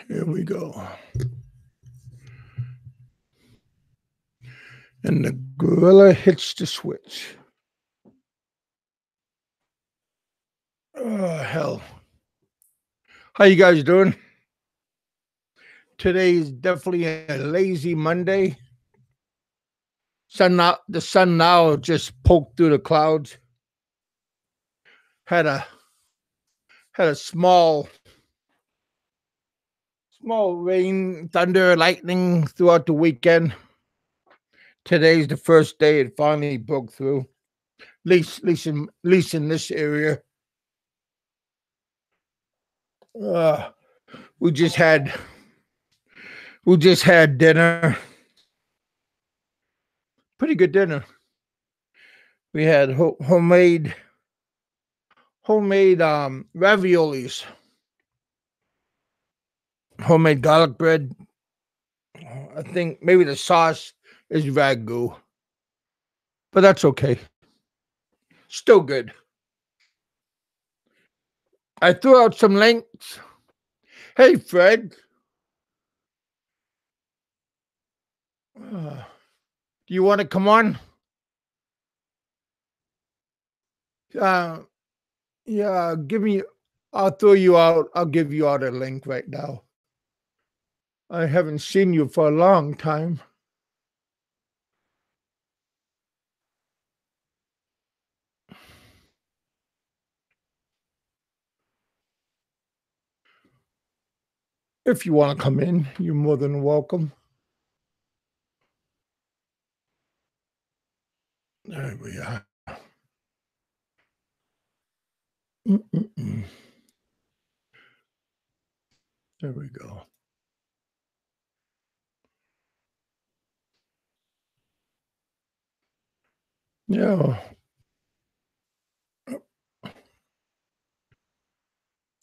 Here we go. And the gorilla hits the switch. Oh, hell. How you guys doing? Today's definitely a lazy Monday. The sun now just poked through the clouds. Had a small rain, thunder, lightning throughout the weekend. Today's the first day it finally broke through. At least in this area. Uh, we just had dinner. Pretty good dinner. We had homemade raviolis, homemade garlic bread. I think maybe the sauce is ragu, but that's okay. Still good. I threw out some links. Hey, Fred. Do you want to come on? Uh, yeah, give me. I'll throw you out. I'll give you out a link right now. I haven't seen you for a long time. If you want to come in, you're more than welcome. There we are. Mm-mm-mm. There we go. Yeah.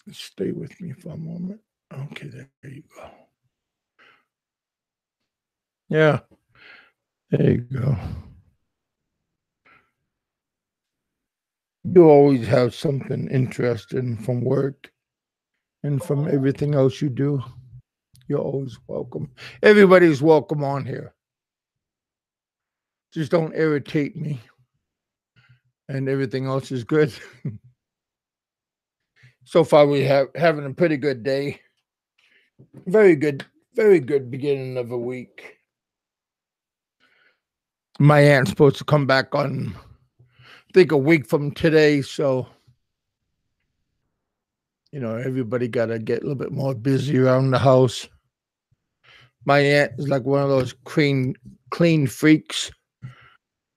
Stay with me for a moment. Okay, there you go. Yeah. There you go. You always have something interesting from work and from everything else you do. You're always welcome. Everybody's welcome on here. Just don't irritate me. And everything else is good. So far, we have having a pretty good day. Very good beginning of a week. My aunt's supposed to come back on, I think, a week from today. So, everybody got to get a little bit more busy around the house. My aunt is like one of those clean freaks.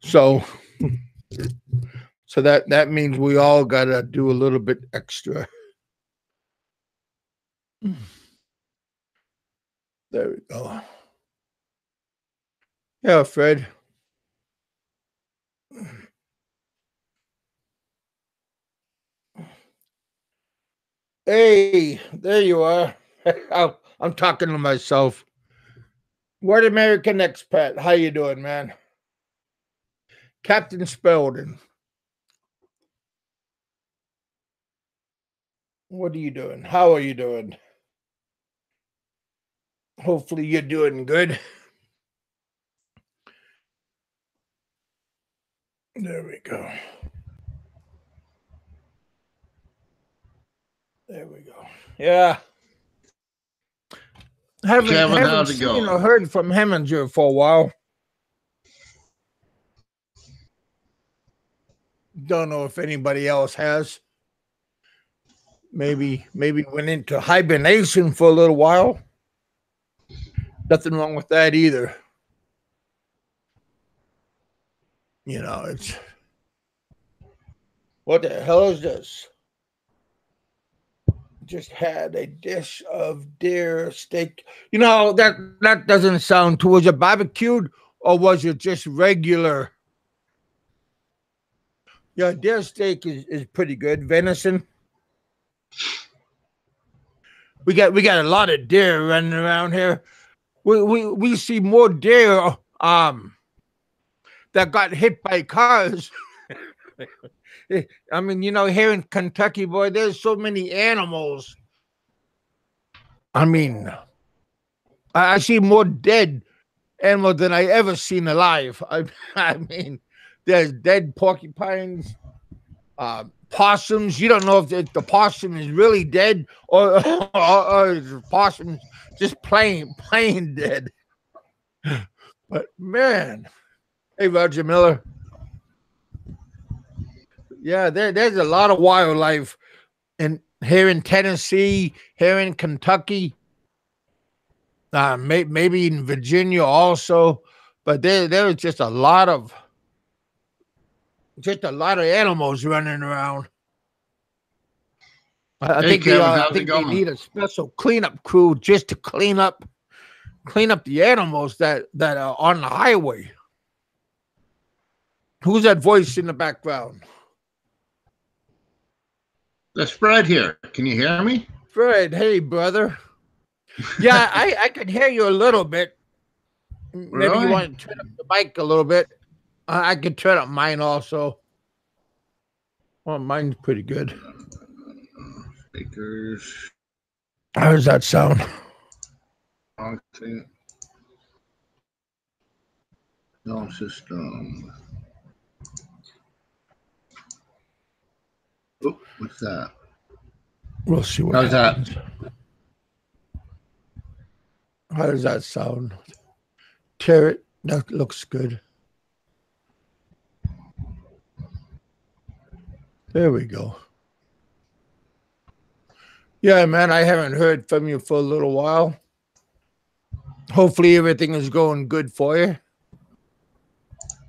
So, that means we all got to do a little bit extra. There we go. Yeah, Fred. Hey, there you are. I'm talking to myself. What American expat? How you doing, man? Captain Spelden. What are you doing? How are you doing? Hopefully you're doing good. There we go. There we go. Yeah. Kevin, Haven't how's it seen going? or heard from Heminger for a while. Don't know if anybody else has. Maybe went into hibernation for a little while. Nothing wrong with that either. It's what the hell is this? Just had a dish of deer steak. That doesn't sound too. Was it barbecued or was it just regular? Yeah, deer steak is pretty good. Venison. We got a lot of deer running around here. We see more deer that got hit by cars. I mean, here in Kentucky, boy, there's so many animals. I mean, I see more dead animals than I ever seen alive. I mean, there's dead porcupines, possums. You don't know if the possum is really dead or the possum's just plain dead. But man, hey Roger Miller, yeah, there's a lot of wildlife here in Tennessee, here in Kentucky, maybe in Virginia also. But there's just a lot of animals running around. I Hey think Kevin, how's I it think they going? need a special cleanup crew just to clean up the animals that are on the highway. Who's that voice in the background? That's Fred here. Can you hear me? Fred, hey brother. Yeah, I can hear you a little bit. Maybe you Really? want to turn up the mic a little bit. I could turn up mine also. Well, mine's pretty good. Speakers. How does that sound? No system. Oh, what's that? We'll see what How's happens. that? How does that sound? Tear it. That looks good. There we go. Yeah, man, I haven't heard from you for a little while. Hopefully everything is going good for you.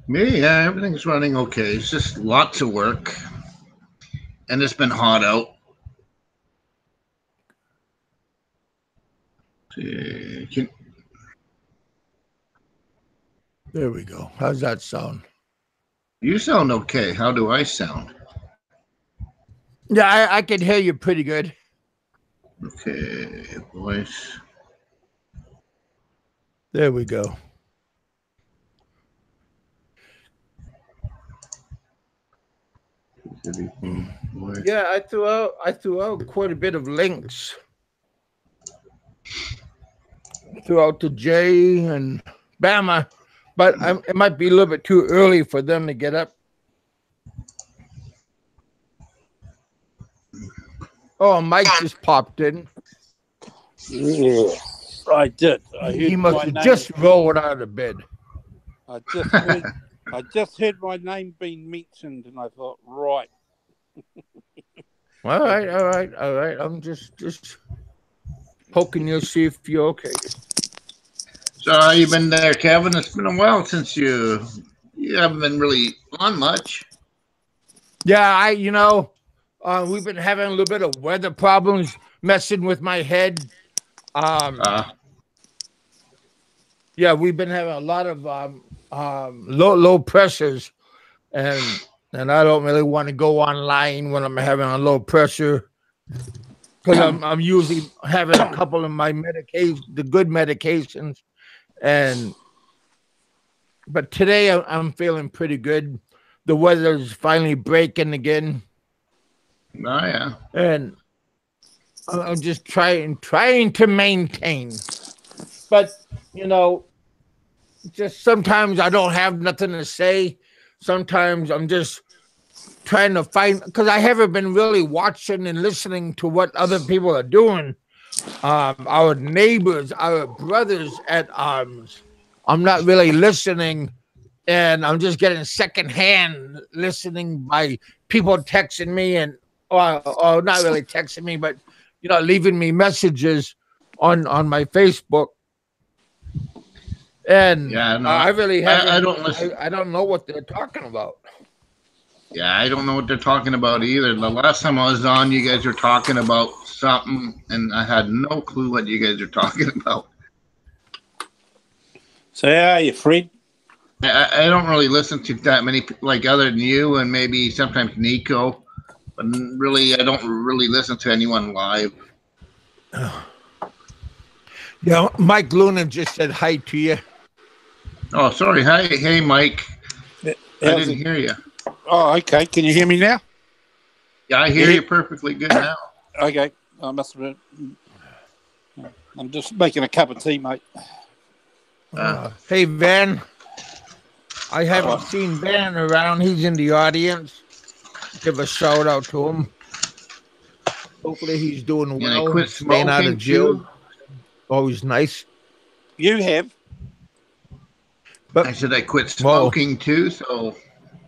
Me? Yeah, everything's running okay. It's just lots of work. And it's been hot out. There we go. How's that sound? You sound okay. How do I sound? Yeah, I can hear you pretty good. Okay, voice. There we go. Yeah, I threw out quite a bit of links throughout to Jay and Bama, but it might be a little bit too early for them to get up. Oh, Mike just popped in. Yeah, I did. He must have just rolled out of bed. I just heard my name being mentioned, and I thought, right. All right. I'm just poking you, see if you're okay. So how you been there, Kevin? It's been a while since you haven't been really on much. Yeah, we've been having a little bit of weather problems, messing with my head. Yeah, we've been having a lot of low pressures, and I don't really want to go online when I'm having a low pressure because I'm usually having a couple of my the good medications, but today I'm feeling pretty good. The weather's finally breaking again. Oh yeah, and I'm just trying to maintain, but just sometimes I don't have nothing to say. Sometimes I'm just trying to find, because I haven't been really watching and listening to what other people are doing. Our neighbors, our brothers at arms. I'm not really listening, and I'm just getting secondhand listening by people texting me or not really texting me, but leaving me messages on my Facebook. And yeah, no, I really haven't. I don't listen. I don't know what they're talking about. Yeah, I don't know what they're talking about either. The last time I was on, you guys were talking about something, and I had no clue what you guys are talking about. So how are you, Fred? I don't really listen to that many, like other than you and maybe sometimes Nico, but really I don't really listen to anyone live. Yeah, Mike Luna just said hi to you. Oh, sorry. Hi, hey, Mike. I didn't hear you. Oh, okay. Can you hear me now? Yeah, I hear you perfectly good now. Okay. I must have been. I'm just making a cup of tea, mate. Hey, Van. I haven't seen Van around. He's in the audience. Give a shout out to him. Hopefully he's doing And I well. quit Staying out of smoking jail. too. Always nice. You have? But I said I quit smoking too, so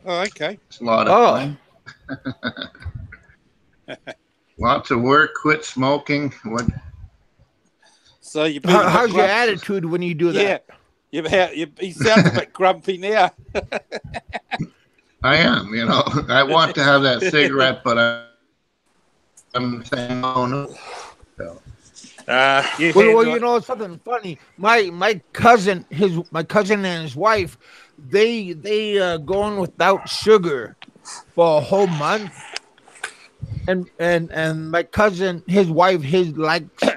Oh, okay. it's a lot of fun. Lots of work, quit smoking. What? So you've been how's your attitude when you do that? He sounds a bit grumpy now. I am, I want to have that cigarette, but I'm saying no. So. Well, something funny. My cousin and his wife, they going without sugar for a whole month. And my cousin, his wife,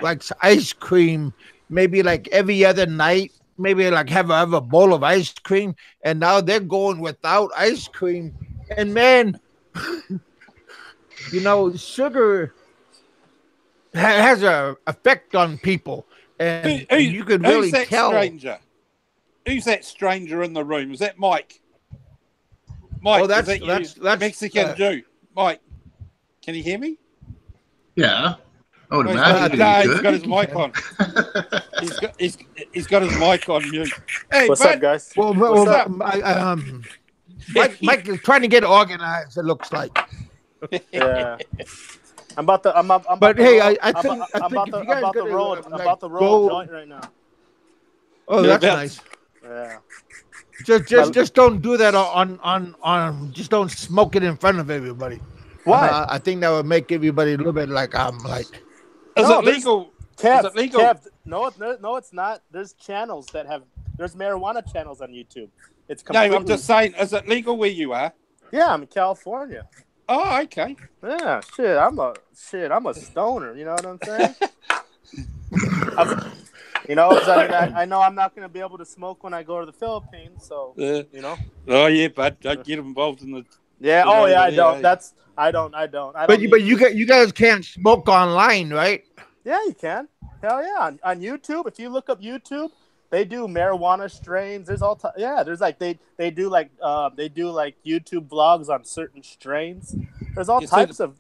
likes ice cream, maybe like every other night, maybe like have a bowl of ice cream, and now they're going without ice cream. And man, sugar has a effect on people, and you could really tell. Stranger? Who's that stranger in the room? Is that Mike? Mike, that's Mexican Jew. Mike, can you hear me? Yeah. Oh, he's got his mic on. he's got his mic on mute. Hey, what's up, guys? What's up? Mike is trying to get organized. It looks like. Yeah. I'm about to roll a joint right now. Oh, that's nice. Yeah. Just don't do that on. Just don't smoke it in front of everybody. Why? I think that would make everybody a little bit like I'm like. Is it legal? Kev, is it legal? Kev, no, it's not. There's channels that have. There's marijuana channels on YouTube. It's completely. No, I'm just saying. Is it legal where you are? Yeah, I'm in California. Oh, okay. Yeah, I'm a stoner. You know what I'm saying? I know I'm not going to be able to smoke when I go to the Philippines. So Oh yeah, but don't get involved in the. Yeah. Oh yeah, I don't. I don't. But you guys can't smoke online, right? Yeah, you can. Hell yeah, on YouTube. If you look up YouTube, they do marijuana strains. There's there's like they do like YouTube vlogs on certain strains. There's all types of.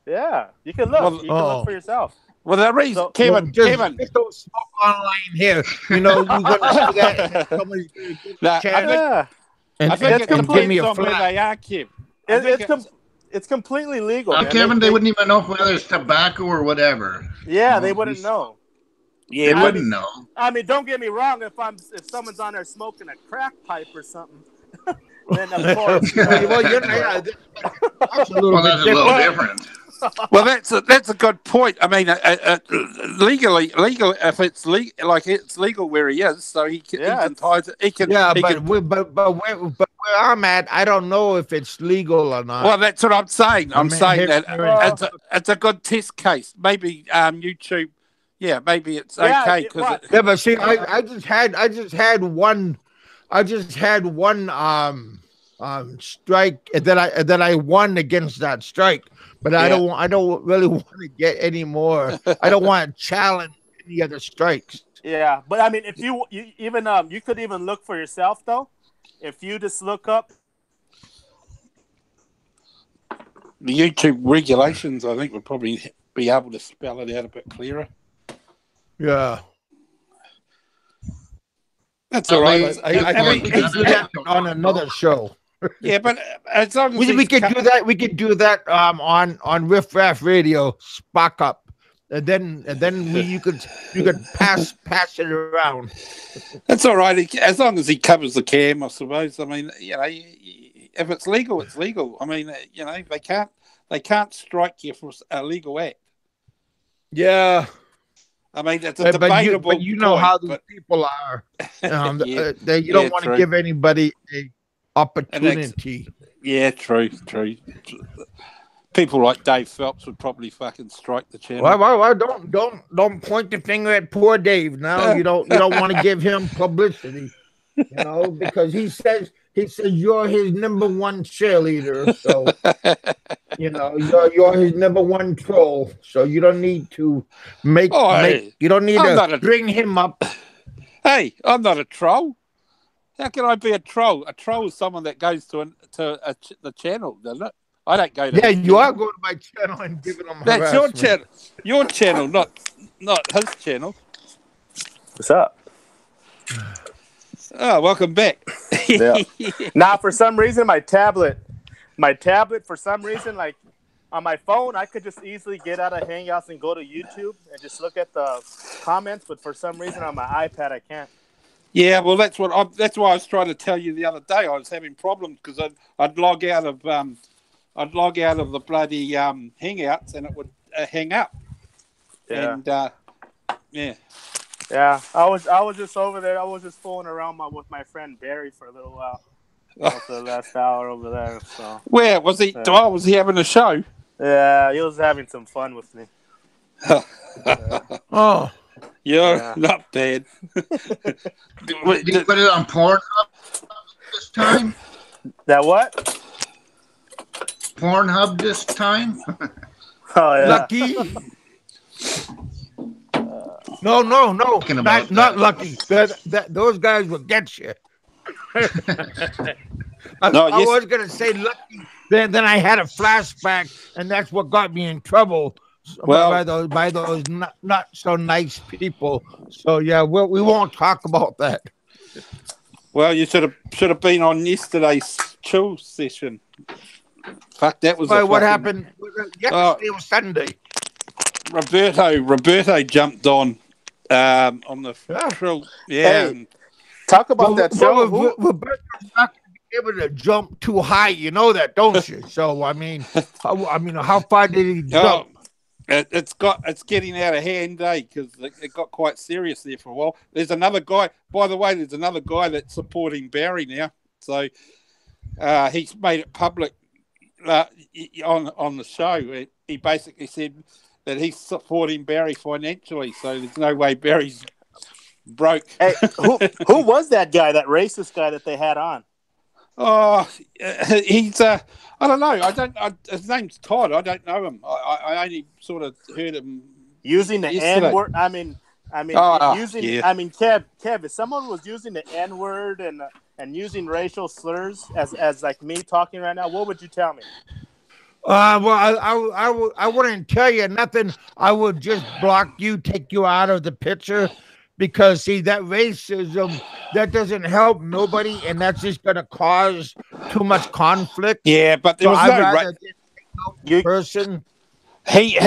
Yeah, you can look. You can look for yourself. Well, the reason, Kevin, just don't smoke online here. You're going to do that. Somebody's going to I think it depends on where they are, Kim. It's completely legal. Kevin, they wouldn't even know whether it's tobacco or whatever. Yeah, they wouldn't know. Yeah, they wouldn't know. I mean, don't get me wrong. If someone's on there smoking a crack pipe or something, then of course. That's a little different. Well, that's a good point. I mean, legal. If it's legal where he is, so he can tie it. He can. Yeah, but where I'm at, I don't know if it's legal or not. Well, that's what I'm saying. I'm saying that it's a good test case. Maybe YouTube. Yeah, maybe it's okay because. Yeah, but see, I just had one strike that I won against that strike. But I don't really want to get any more. I don't want to challenge any other strikes. Yeah, but I mean, if you could even look for yourself though. If you just look up the YouTube regulations, I think would probably be able to spell it out a bit clearer. Yeah, that's all right. I we can do that on another show. Yeah, but as long as we could do that. We could do that on Riff Raff Radio, Spock Up, and then you could pass it around. That's all right, as long as he covers the cam, I suppose. I mean, if it's legal, it's legal. I mean, they can't strike you for a legal act. Yeah. I mean, it's a debatable. But you know how these people are. You don't want to give anybody a opportunity. True. People like Dave Phelps would probably fucking strike the channel. Well, don't point the finger at poor Dave. Now you don't want to give him publicity, because he says you're his number one cheerleader. So You're his number one troll, so you don't need to Hey, you don't need I'm to not a. bring him up. Hey, I'm not a troll. How can I be a troll? A troll is someone that goes to the channel, doesn't it? I don't go to. Yeah, his you channel. are going to my channel and giving him That's your harassment. channel. Your channel, not his channel. What's up? Oh, welcome back. Yeah. Now, for some reason, my tablet, for some reason, like on my phone, I could just easily get out of Hangouts and go to YouTube and just look at the comments. But for some reason, on my iPad, I can't. Yeah, well, that's why I was trying to tell you the other day. I was having problems because I'd log out of the bloody Hangouts and it would hang up. Yeah. And yeah. Yeah, I was just over there. I was just fooling around with my friend Barry for a little while. For the last hour over there. So Where was he? Yeah. Oh, was he having a show? Yeah, he was having some fun with me. Oh, You're not bad. Did you put it on Pornhub this time? That what? Pornhub this time? Oh yeah. Lucky. No, not Lucky. Those guys will get you. I was gonna say Lucky. Then I had a flashback, and that's what got me in trouble. By those not so nice people. So yeah, we won't talk about that. Well, you should have been on yesterday's chill session. Fuck, that was what happened yesterday was Sunday. Roberto jumped on the chill. Yeah. Hey, talk about that show. Roberto's not going to be able to jump too high. You know that, don't you? So I mean, how far did he jump? It's getting out of hand, because it got quite serious there for a while. There's another guy. By the way, there's another guy that's supporting Barry now. So he's made it public on the show. He basically said that he's supporting Barry financially. So there's no way Barry's broke. Hey, who was that guy? That racist guy that they had on? Oh, he's I don't know. His name's Todd. I don't know him. I only sort of heard him using the N word. I mean, Kev, if someone was using the N word and using racial slurs as like me talking right now, what would you tell me? Well, I wouldn't tell you nothing. I would just block you, take you out of the picture. Because, see, that racism, that doesn't help nobody, and that's just going to cause too much conflict. Yeah, but there was no person. He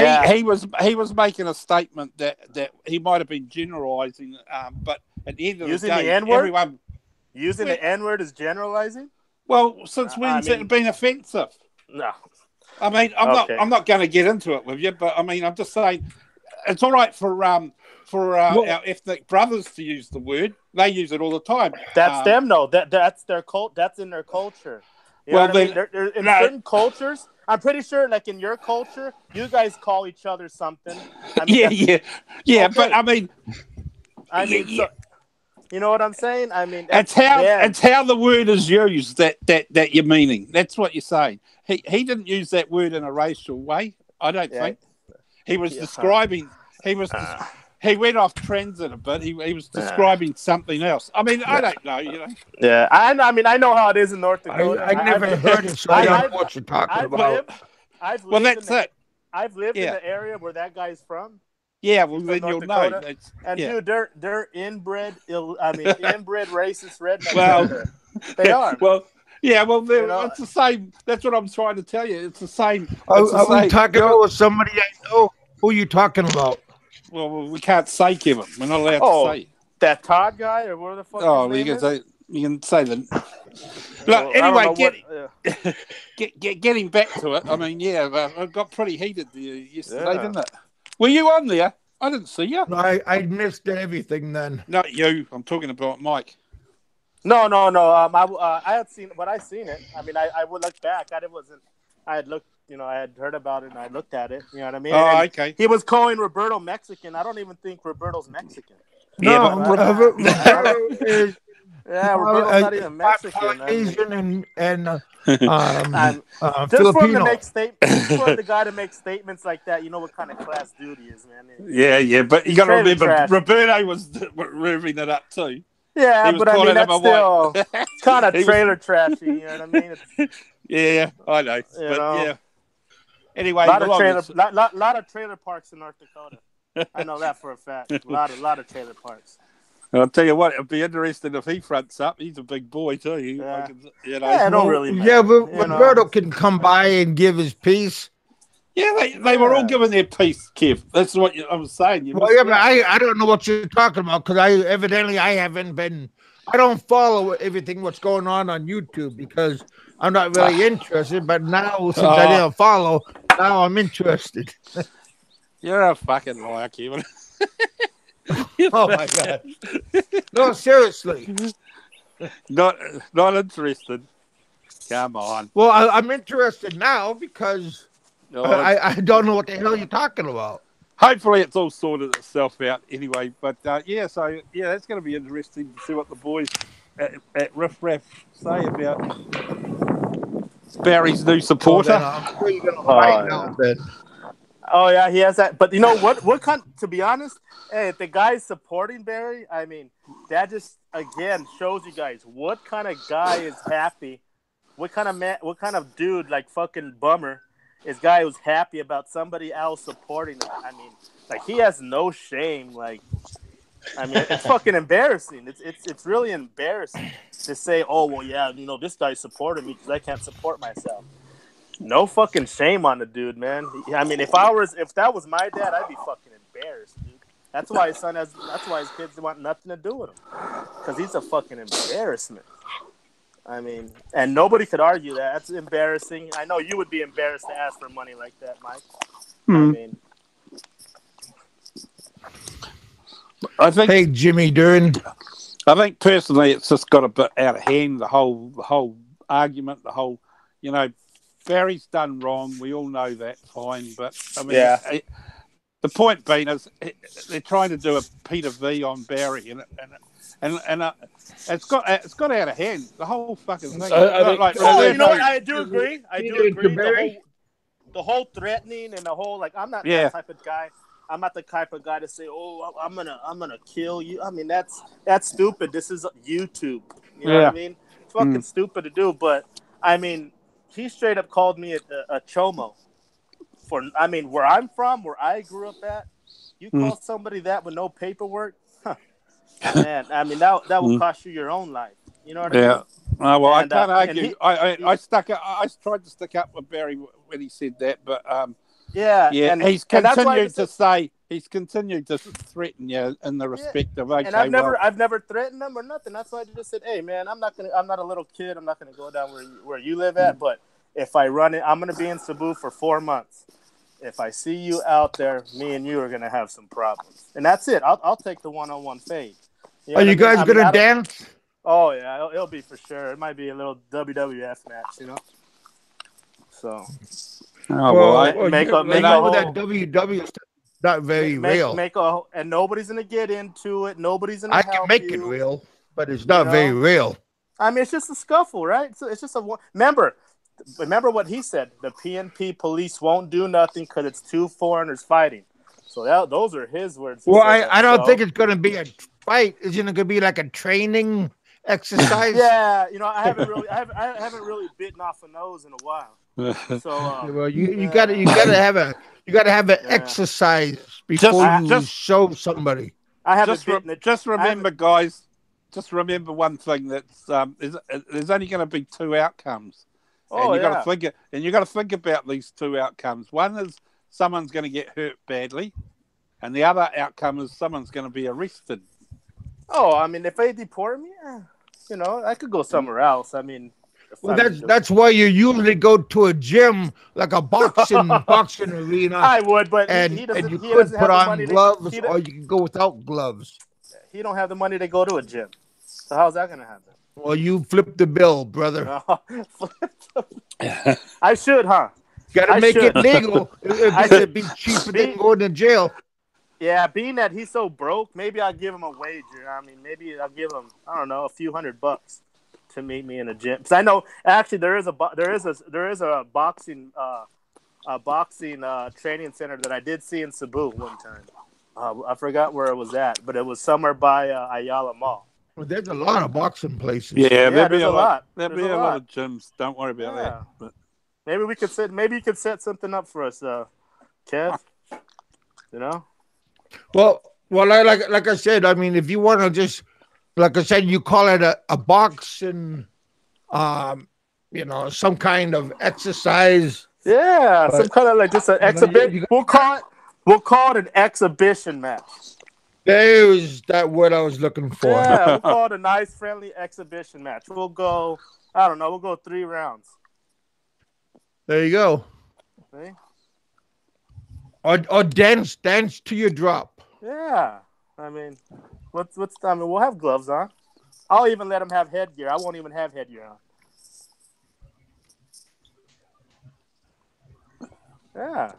was making a statement that he might have been generalizing, but at the end of using the day, the N-word? everyone using the N-word is generalizing. Well, since when's it been offensive? No, I mean, I'm not going to get into it with you, but I mean, I'm just saying it's all right for our ethnic brothers to use the word. They use it all the time. That's them, though. That's their cult. That's in their culture. You know what I mean? In certain cultures, I'm pretty sure, like in your culture, you guys call each other something. I mean, yeah. But I mean, so, you know what I'm saying? I mean, it's how the word is used that you're meaning. That's what you're saying. He didn't use that word in a racial way. I don't think he was describing. He went off transit a bit. He was describing something else. I mean, I don't know, you know. Yeah, I know how it is in North Dakota. I never heard it, so I don't know what you're talking about. I've lived in the area where that guy's from. Yeah, well, then you'll know. And dude, they're inbred. Inbred racist rednecks. Well, they are. Well, yeah, well, it's the same. That's what I'm trying to tell you. It's the same. Are we talking about somebody I know? Who are you talking about? Well, we can't say, Kevin. We're not allowed to say. That Todd guy, or where the fuck? Oh, well, you can say that. Look, anyway, getting back to it. I mean, I got pretty heated yesterday, didn't it? Were you on there? I didn't see you. No, I missed everything then. Not you. I'm talking about Mike. No. I had seen, but I seen it. I mean, I would look back. I had looked. You know, I had heard about it and I looked at it. You know what I mean? Oh, okay. He was calling Roberto Mexican. I don't even think Roberto's Mexican. Roberto is Roberto's not even Mexican. Asian and Just for him to Filipino. make statements, for the guy to make statements like that, you know what kind of class dude he is, man. Yeah, but you got to trailer remember, trash. Roberto was revving it up too. Yeah, He was but I mean calling him that's a white. still kind of trailer trashy. You know what I mean? Yeah, I know. You But know, yeah. Anyway, a lot of trailer parks in North Dakota. I know that for a fact. A lot of trailer parks. I'll tell you what, it'll be interesting if he fronts up. He's a big boy too. Yeah. You know. Yeah, it don't really matter. Yeah, but you know. Roberto can come by and give his piece. Yeah, they were all given their piece, Kev. That's what I was saying. Well, yeah, but I don't know what you're talking about because I haven't been. I don't follow everything what's going on YouTube because I'm not really interested. But now since I didn't follow, now I'm interested. You're a fucking liar, Kevin. Oh my god! No, seriously. Not interested. Come on. Well, I'm interested now because I don't know what the hell you're talking about. Hopefully, it's all sorted itself out anyway. But that's going to be interesting to see what the boys at Riff Raff say about Barry's new supporter. Well, I'm sure you're going to find out then. Oh yeah, he has that. But you know what? What kind? To be honest, hey, if the guy's supporting Barry, I mean, that just again shows you guys what kind of guy is happy. What kind of man? What kind of dude like fucking bummer is guy who's happy about somebody else supporting him? I mean, like he has no shame. Like, I mean, it's fucking embarrassing. It's really embarrassing to say, oh well, yeah, you know, this guy's supporting me because I can't support myself. No fucking shame on the dude, man. I mean, if that was my dad, I'd be fucking embarrassed, dude. That's why his kids want nothing to do with him. Because he's a fucking embarrassment. I mean, and nobody could argue that. That's embarrassing. I know you would be embarrassed to ask for money like that, Mike. I mean, Hey, Jimmy Dern. I think personally it's just got a bit out of hand, the whole argument, the whole, you know, Barry's done wrong. We all know that, fine. But, I mean, the point being is they're trying to do a Peter V on Barry, and it's got out of hand. The whole fucking thing. you know what? I do agree. The whole threatening and the whole like, I'm not that type of guy. I'm not the type of guy to say, "Oh, I'm gonna kill you." I mean, that's stupid. This is YouTube. You know what I mean? It's fucking stupid to do. But I mean, he straight up called me a chomo. I mean, where I'm from, where I grew up at, you call somebody that with no paperwork, man. I mean, that will cost you your own life. You know what I mean? Yeah. Well, I can't argue. I tried to stick up with Barry when he said that, but and he's continued to say. He's continued to threaten you in the respect of okay. And I've never threatened him or nothing. That's why I just said, hey man, I'm not a little kid. I'm not gonna go down where you live at. But if I run it, I'm gonna be in Cebu for 4 months. If I see you out there, me and you are gonna have some problems. And that's it. I'll take the one-on-one fade. You know Are you guys gonna dance? Oh yeah, it'll be for sure. It might be a little WWF match, you know. So. Make that WW stuff. Not very real. And nobody's gonna get into it. Nobody's gonna. I can make it real, but it's not very real. I mean, it's just a scuffle, right? So it's just remember what he said. The PNP police won't do nothing because it's two foreigners fighting. So those are his words. Well, I don't think it's gonna be a fight. It's gonna be like a training exercise. Yeah, you know, I haven't really bitten off a nose in a while. So well, you gotta have an exercise before you show somebody. I haven't just remember, guys. Just remember one thing: that's there's only going to be two outcomes, and you got to think about these two outcomes. One is someone's going to get hurt badly, and the other outcome is someone's going to be arrested. Oh, I mean, if they deport me, you know, I could go somewhere else. I mean. Well, that's why you usually go to a gym like a boxing arena. I would, but and you could put on gloves, or you can go without gloves. He don't have the money to go to a gym, so how's that gonna happen? Well, you flip the bill, brother. I should, huh? Got to make it legal. It'd be cheaper than going to jail. Yeah, being that he's so broke, maybe I'll give him a wager. I mean, maybe I'll give him, I don't know, a few $100 to meet me in a gym. Because I know actually there is a boxing training center that I did see in Cebu one time. I forgot where it was at, but it was somewhere by Ayala Mall. Well, there's a lot of boxing places. Yeah, there's a lot. There'll be a lot of gyms. Don't worry about that. But maybe we could set. Maybe you could set something up for us, Kev. You know. Well, like I said, I mean, if you want to just, like I said, you call it a boxing, some kind of exercise. Yeah, some kind of like just an exhibition. We'll call it an exhibition match. There's that word I was looking for. Yeah, we'll call it a nice, friendly exhibition match. We'll go, I don't know, we'll go 3 rounds. There you go. See? Or dance to your drop. Yeah. I mean, we'll have gloves on. I'll even let them have headgear. I won't even have headgear on. Yeah.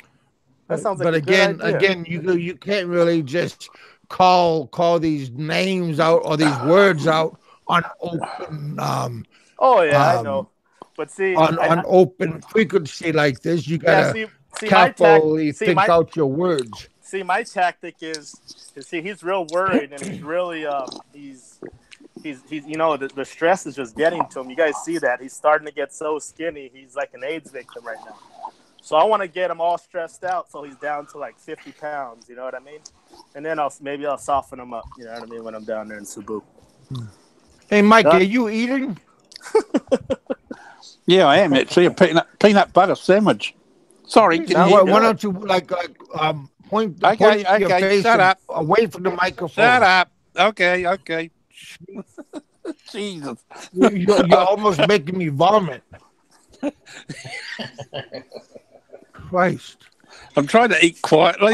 That sounds like a good idea. Again, you can't really just call these names out or these words out on open I know. But see, on open frequency like this, you gotta carefully think out your words. See, my tactic is he's real worried and he's really he's the stress is just getting to him. You guys see that he's starting to get so skinny. He's like an AIDS victim right now. So I want to get him all stressed out so he's down to like 50 pounds. You know what I mean? And then I'll soften him up. You know what I mean? When I'm down there in Cebu. Hey, Mike, are you eating? Yeah, I am actually. A peanut butter sandwich. Sorry. Why don't you point your face shut up. away from the microphone? Shut up. Okay. Jesus. You're almost making me vomit. Christ. I'm trying to eat quietly.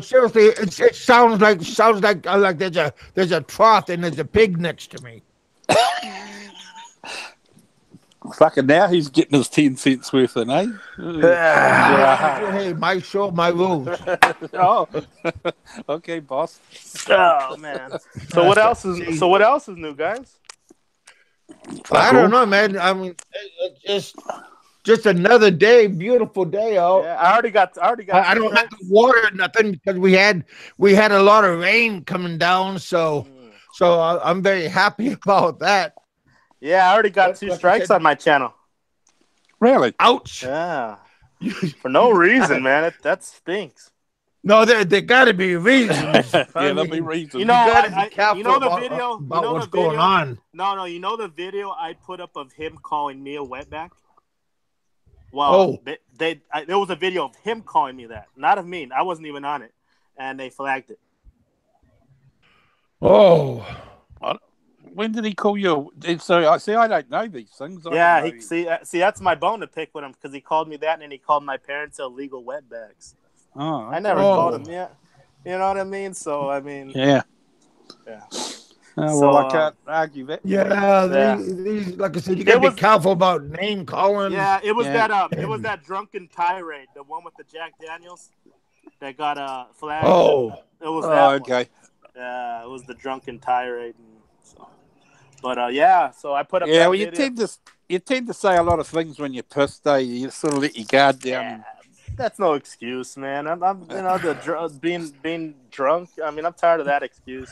Seriously, it sounds like there's a trough and there's a pig next to me. Fucking now he's getting his 10 cents worth in, eh? Hey, my show, my rules. Oh, okay, boss. Oh man. So what else is new, guys? I don't know, man. I mean, it's just another day, beautiful day out. Yeah, I already got. I don't have to water nothing because we had a lot of rain coming down, so I'm very happy about that. Yeah, I already got 2 strikes on my channel. Really? Ouch. Yeah. For no reason, man. That stinks. No, there got to be reasons. There'll be reasons. You know, the video about what's going on. No, you know the video I put up of him calling me a wetback. Well, there was a video of him calling me that, not of me. I wasn't even on it, and they flagged it. Oh. When did he call you? So I see. I don't know these things. See, that's my bone to pick with him because he called me that, and then he called my parents illegal wetbacks. Oh, okay. I never called him yet. You know what I mean? So I mean, yeah. Well, I can't argue that. Yeah, these, like I said, you got to be careful about name calling. Yeah, it was that drunken tirade, the one with the Jack Daniels that got flagged. Oh, it was that okay. One. Yeah, it was the drunken tirade. But so I put up. Yeah, well, you tend to say a lot of things when you're pissed. You sort of let your guard down. Yeah, that's no excuse, man. I'm being drunk. I mean, I'm tired of that excuse.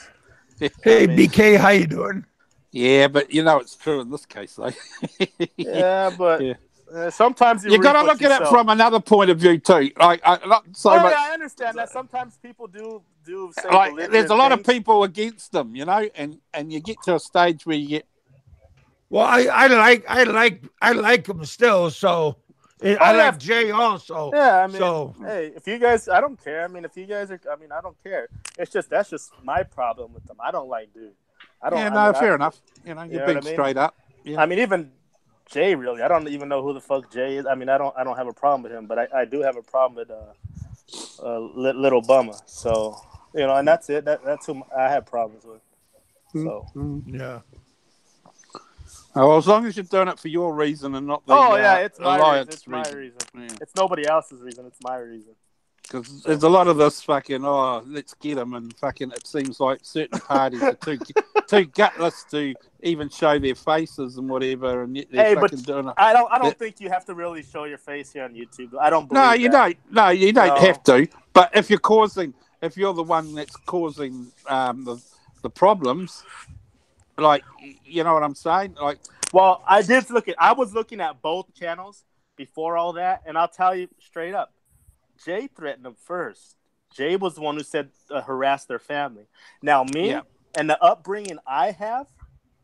Hey, BK, how you doing? Yeah, but it's true in this case, though. Yeah, but sometimes you got to look at it from another point of view too. Like, not so much. I understand that. Sometimes people do say like. There's a lot of people against them, and you get to a stage where you get. Well, I like them still. So I like Jay also. Yeah, I mean, hey, if you guys, I don't care. I mean, if you guys are, I mean, I don't care. That's just my problem with them. I don't like dude. Fair enough. You're being straight up. Yeah. I mean, even Jay, really, I don't even know who the fuck Jay is. I mean, I don't have a problem with him, but I do have a problem with Little Bummer. So and that's it. That's who I have problems with. So yeah. Oh, well, as long as you're doing it for your reason and not the it's my alliance reason. It's my reason. Yeah. It's nobody else's reason. It's my reason. Because there's a lot of this fucking, let's get them, and fucking it seems like certain parties are too gutless to even show their faces and whatever, and yet they're fucking doing it. I don't think you have to really show your face here on YouTube. I don't believe No, you don't. No, you don't have to. But if you're the one that's causing the problems, like, you know what I'm saying? Like, well, I was looking at both channels before all that, and I'll tell you straight up, Jay threatened them first. Jay was the one who said harass their family. Now, me and the upbringing I have,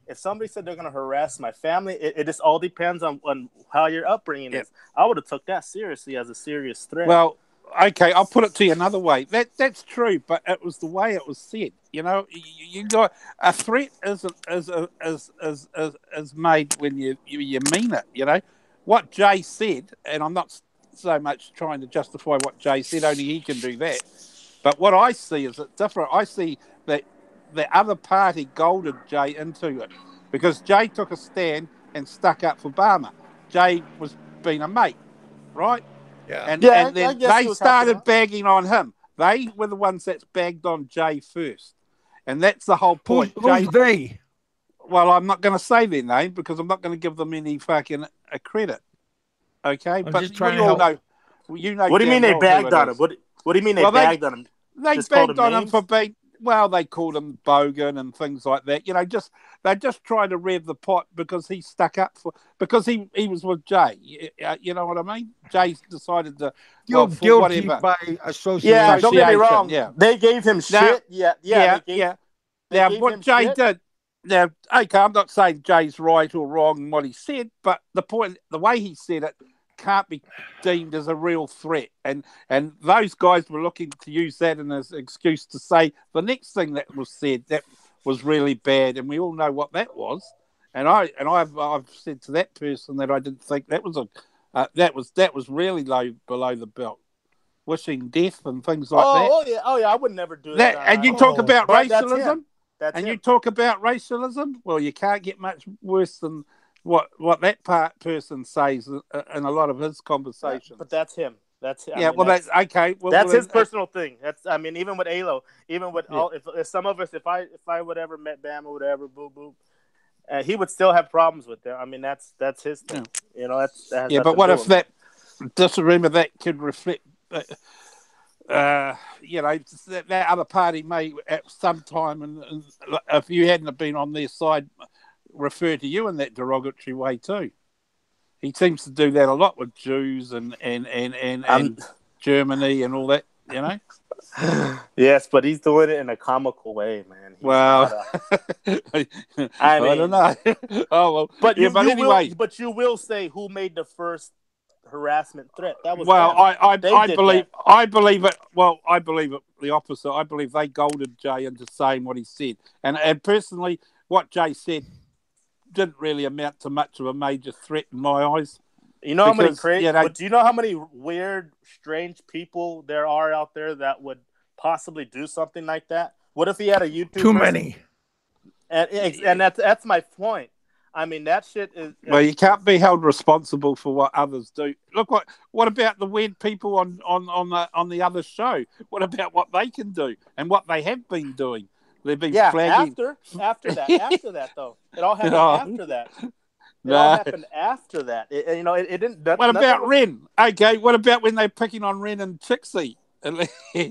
if somebody said they're going to harass my family, it just all depends on how your upbringing is. I would have took that seriously as a serious threat. Well, okay, I'll put it to you another way. That's true, but it was the way it was said. You know, you got a threat is made when you mean it. You know what Jay said, and I'm not so much trying to justify what Jay said. Only he can do that. But what I see is it different. I see that the other party golded Jay into it because Jay took a stand and stuck up for Barmer. Jay was being a mate, right? Yeah. And then they started bagging on him. They were the ones that bagged on Jay first. And that's the whole point. Who's they? Well, I'm not going to say their name because I'm not going to give them any fucking credit. Okay? But you all know. You know. What do you mean they bagged on him? What do you mean they bagged on him? They bagged on him for being... Well, they called him bogan and things like that. You know, they just tried to rev the pot because he stuck up because he was with Jay. You know what I mean? Jay decided to guilty whatever. by association. Yeah, don't get me wrong. Yeah. They gave him shit. Now, what Jay did. Now, okay, I'm not saying Jay's right or wrong in what he said, but the way he said it can't be deemed as a real threat, and those guys were looking to use that as an excuse to say the next thing that was said that was really bad, and we all know what that was. And I've said to that person that I didn't think that was that was really low below the belt, wishing death and things like that. Oh yeah, I would never do that. And you talk about racialism, you talk about racialism. Well, you can't get much worse than what that person says in a lot of his conversations. Yeah, but that's him. That's that's okay. Well, that's his personal thing. Even with Alo, even with all, if some of us, if I would ever met Bam or whatever, boo, he would still have problems with that. I mean, that's his thing. Yeah. You know, but what if that disagreement that could reflect? You know, that other party may at some time, and if you hadn't have been on their side, refer to you in that derogatory way too. He seems to do that a lot with Jews and Germany and all that, you know. Yes, but he's doing it in a comical way, man. I don't know. Oh well, but anyway, but you will say who made the first harassment threat? That was I believe it. Well, I believe it the opposite. I believe they golded Jay into saying what he said, and personally, what Jay said didn't really amount to much of a major threat in my eyes. You know how many crazy? But do you know how many weird, strange people there are out there that would possibly do something like that? What if he had a YouTube? Too many. And that's my point. I mean, that shit is. Well, you can't be held responsible for what others do. Look, what about the weird people on the other show? What about what they can do and what they have been doing? They've been flagging. After that, though. It all happened after that. It all happened after that. It didn't. What about Ren? Okay, what about when they're picking on Ren and Trixie? When was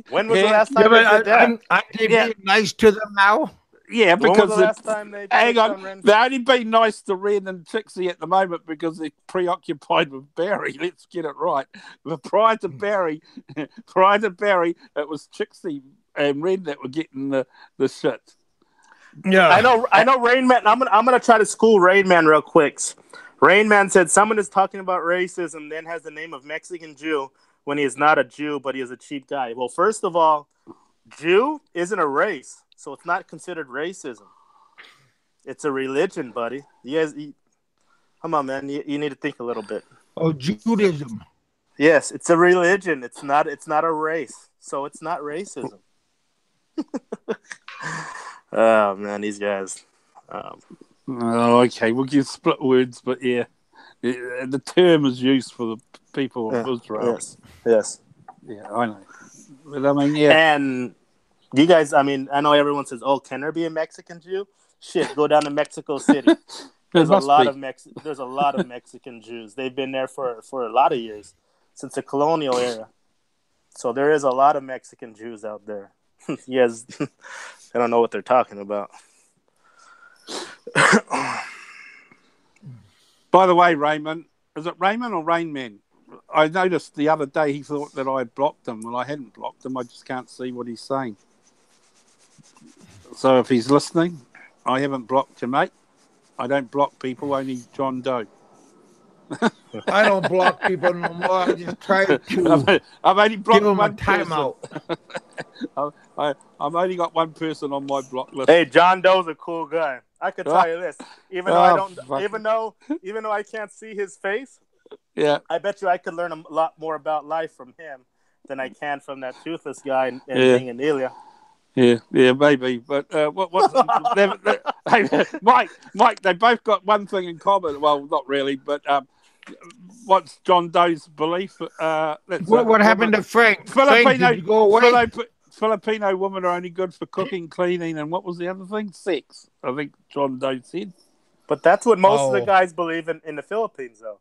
the last time they did that? Aren't they being nice to them now? Yeah, because when was the last time they hang on, Ren? they're only being nice to Ren and Trixie at the moment because they're preoccupied with Barry. Let's get it right. But prior to Barry, it was Trixie and Ren that were getting the shit. Yeah, I know. Rain Man. I'm gonna try to school Rain Man real quick. Rain Man said someone is talking about racism, then has the name of Mexican Jew when he is not a Jew, but he is a cheap guy. Well, first of all, Jew isn't a race, so it's not considered racism. It's a religion, buddy. Come on, man. You need to think a little bit. Oh, Judaism. Yes, it's a religion. It's not a race, so it's not racism. Oh man, these guys. Okay, we'll give split words, but yeah, the term is used for the people of Israel. Yes. Yeah, I know. But I mean, yeah. And you guys, I mean, I know everyone says, "Oh, can there be a Mexican Jew?" Shit, go down to Mexico City. There's a lot of Mexican Jews. They've been there for a lot of years, since the colonial era. So there is a lot of Mexican Jews out there. Yes, I don't know what they're talking about. By the way, Raymond, is it Raymond or Rainman? I noticed the other day he thought that I had blocked him. Well, I hadn't blocked him. I just can't see what he's saying. So if he's listening, I haven't blocked you, mate. I don't block people, only John Doe. I don't block people no more. I just try to I've only blocked give them a one person. timeout. I've only got one person on my block list. Hey, John Doe's a cool guy. I could tell you this, even though I can't see his face. Yeah, I bet you I could learn a lot more about life from him than I can from that toothless guy in Elia. Yeah, maybe. But Mike, they both got one thing in common. Well, not really, but what's John Doe's belief? What happened to Frank? Frank, did you go away? Filipino women are only good for cooking, cleaning, and what was the other thing? Sex. I think John Doe said. But that's what most of the guys believe in the Philippines, though.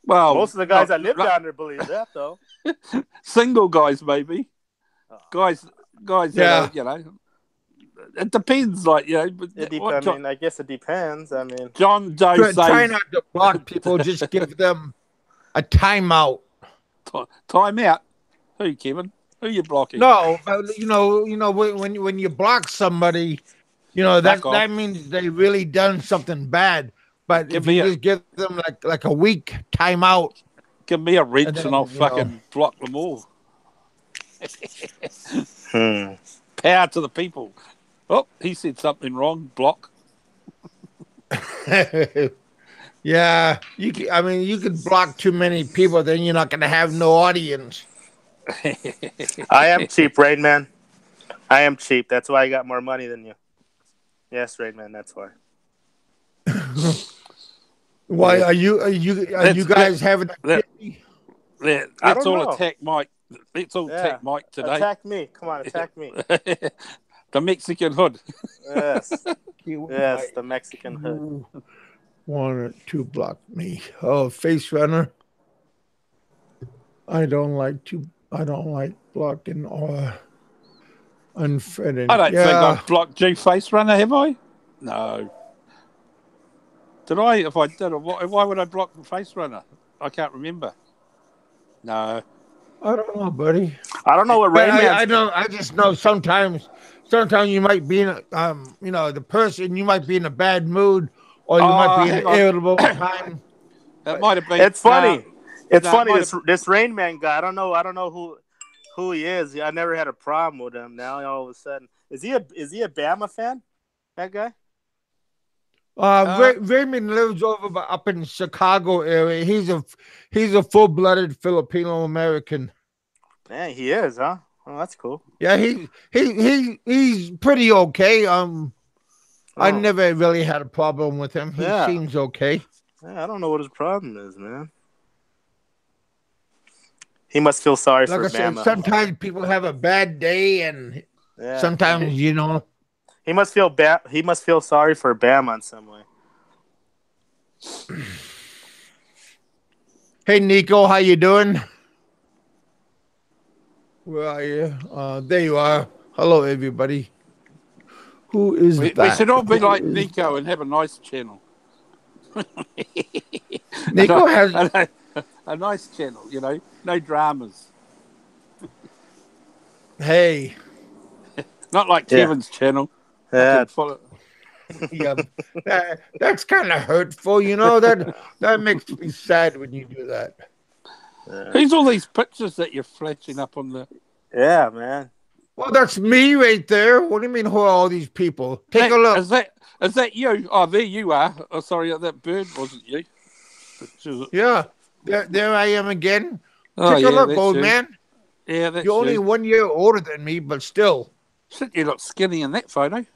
Well, most of the guys that live down there believe that, though. Single guys, maybe. Guys, yeah. It depends, But I guess it depends. I mean, John Doe says... Try not to block people. Just give them a timeout. Timeout? Who, Kevin? Who are you blocking? No, but when you block somebody, that means they really done something bad. But if you just give them like a week timeout, give me a wrench and I'll fucking block them all. Power to the people. Oh, he said something wrong. Block. Yeah, you could block too many people, then you're not going to have no audience. I am cheap, Rain Man. I am cheap. That's why I got more money than you. Yes, Rain Man. That's why. Why are you guys having a let's all attack Mike. Let's all attack Mike today. Attack me. Come on, attack me. The Mexican hood. Yes. Yes, the Mexican hood. Wanted to block me. Oh, face runner. I don't like blocking or unfriending. I don't think I've blocked G Face Runner, have I? No. Did I? If I did, why would I block Face Runner? I can't remember. No. I don't know, buddy. I don't know what Rain Man. I just know sometimes you might be in the person, you might be in a bad mood, or you might be in an irritable time. That might have been. It's funny. It's funny. This Rain Man guy. I don't know who he is. I never had a problem with him. Now all of a sudden, is he a Bama fan? That guy. Raymond lives up in Chicago area. He's a full-blooded Filipino American. Man, he is, huh? Oh, that's cool. Yeah, he's pretty okay. I never really had a problem with him. He seems okay. Yeah, I don't know what his problem is, man. He must feel sorry for Bama. Sometimes people have a bad day, and sometimes he must feel bad. He must feel sorry for Bama in some way. Hey, Nico, how you doing? Where are you? There you are. Hello, everybody. Who is that? We should all be like Nico and have a nice channel. Nico has a nice channel, no dramas. Hey, not like Kevin's channel. Yeah, yeah, that's kind of hurtful. That makes me sad when you do that. Who's all these pictures that you're flashing up on the? Yeah, man. Well, that's me right there. What do you mean? Who are all these people? Take a look. Is that you? Oh, there you are. Oh, sorry, that bird wasn't you. Yeah, there I am again. Take a look, old man. Yeah, that's you're only 1 year older than me, but still. You look skinny in that photo.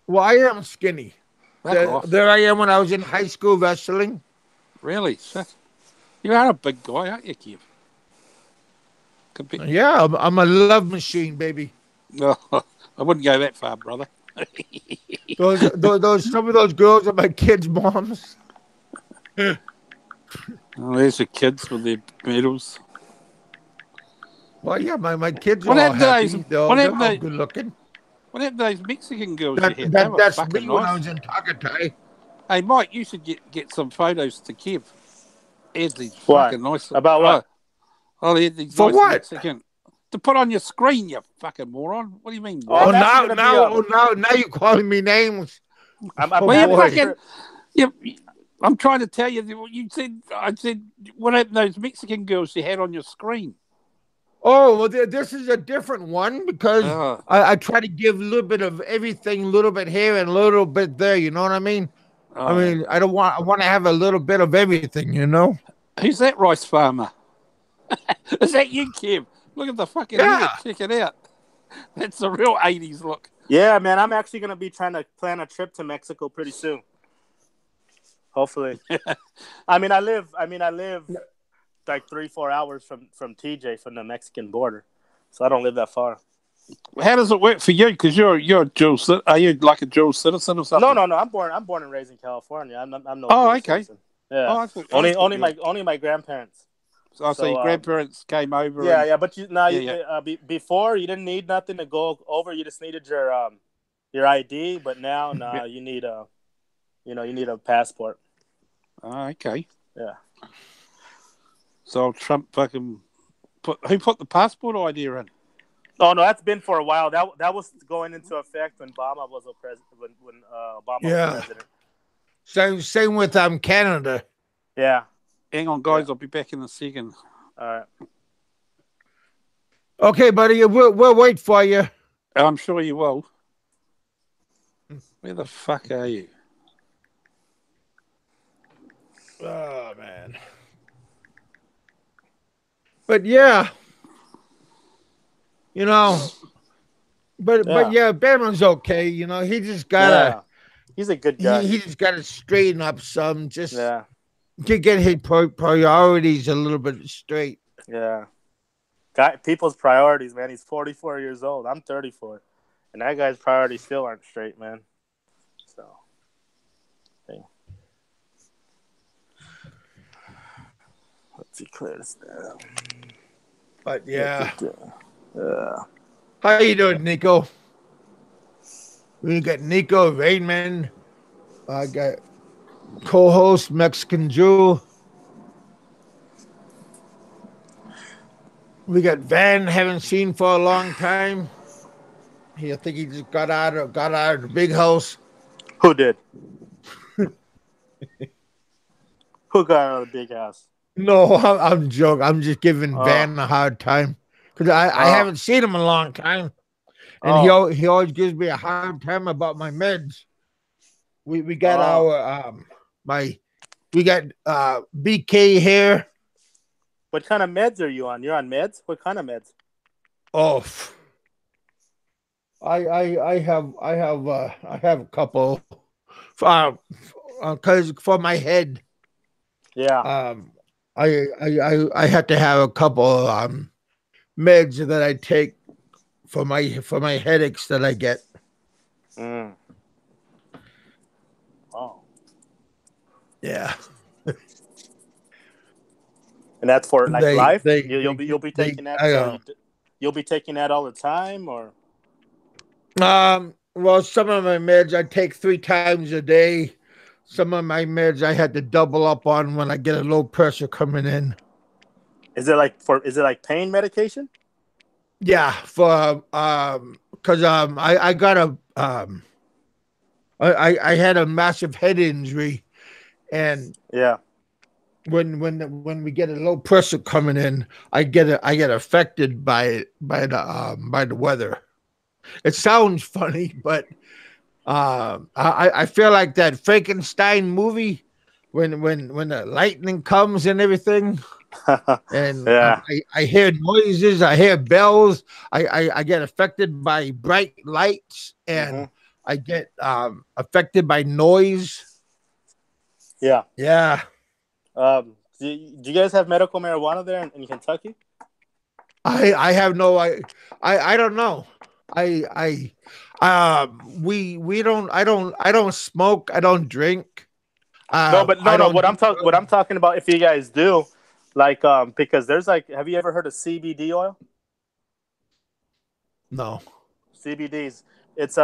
Well, I am skinny. There I am when I was in high school wrestling. Really? You are a big guy, aren't you, Kev? Could be. Yeah, I'm a love machine, baby. No, I wouldn't go that far, brother. Those some of those girls are my kids' moms. Oh, there's your kids with their medals. Well, yeah, my kids are What all happened to those? happy. What They're happened all to? good looking. What happened to those Mexican girls you had? They were That's fucking me when I nice. was in Tagatai. Hey, Mike, you should get some photos to Kev. He had these Why? fucking nice. About what? Oh, he had these For nice what? Mexican to put on your screen. You fucking moron. What do you mean? Oh, What? Oh, I'm actually gonna now you're calling me names. I'm Oh, Well, you having a boy. fucking. You, I'm trying to tell you. You said. I said. What happened to those Mexican girls you had on your screen? Oh, well, this is a different one because Oh, I try to give a little bit of everything, a little bit here and a little bit there. You know what I mean? I oh, mean, I want to have a little bit of everything. You know? who's that rice farmer? Is that you, Kev? Look at the fucking Yeah. head. Check it out. That's the real 80s look. Yeah, man, I'm actually gonna be trying to plan a trip to Mexico pretty soon. Hopefully. I live like 3-4 hours from TJ from the Mexican border. So I don't live that far. How does it work for you? Because you're a dual citizen. Are you like a dual citizen or something? No. I'm born and raised in California. I'm no Oh, dual okay. citizen. Yeah. Oh, I thought only you were. only my grandparents. So So, your grandparents came over. Yeah, and, yeah, but Yeah. Before you didn't need nothing to go over. You just needed your ID. But now, Yeah. you need you need a passport. Oh, okay. Yeah. So Trump fucking who put the passport idea in? Oh no, that's been for a while. That was going into effect when Obama was a president. When Obama was president. Same with Canada. Yeah. Hang on, guys. I'll be back in a second. All right. Okay, buddy. We'll wait for you. I'm sure you will. Where the fuck are you? Oh man. But yeah, but Bama's okay. He just gotta. He's a good guy. He just gotta straighten up some. Just Yeah. get his priorities a little bit straight. Yeah. People's priorities, man. He's 44 years old. I'm 34, and that guy's priorities still aren't straight, man. So. Hey. Let's see, clear this down. But yeah. Yeah. How you doing, Nico? We got Nico Rainman. I got co-host Mexican Jew. We got Van, haven't seen for a long time. I think he just got out of the big house. Who did? Who got out of the big house? No, I'm joking. I'm just giving Van a hard time because I haven't seen him in a long time, and he always gives me a hard time about my meds. We got our we got BK here. What kind of meds are you on? You're on meds? What kind of meds? Oh, I have a couple because for my head. Yeah. I had to have a couple meds that I take for my headaches that I get. Oh. Yeah. And that's for life. You'll be taking that. You'll be taking that all the time, or? Well, some of my meds I take 3 times a day. Some of my meds I had to double up on when I get a low pressure coming in. Is it like pain medication? Yeah, for because I got I had a massive head injury, and yeah, when we get a low pressure coming in, I get affected by the weather. It sounds funny, but I feel like that Frankenstein movie when the lightning comes and everything, and I hear noises, I hear bells, I get affected by bright lights, and I get affected by noise. Yeah. Yeah. Do you guys have medical marijuana there in Kentucky? I have no I don't know. We don't I don't smoke. I don't drink. No, but I no. don't do What I'm drugs. talking about, if you guys do, like, because there's like, have you ever heard of CBD oil? No. CBDs. It's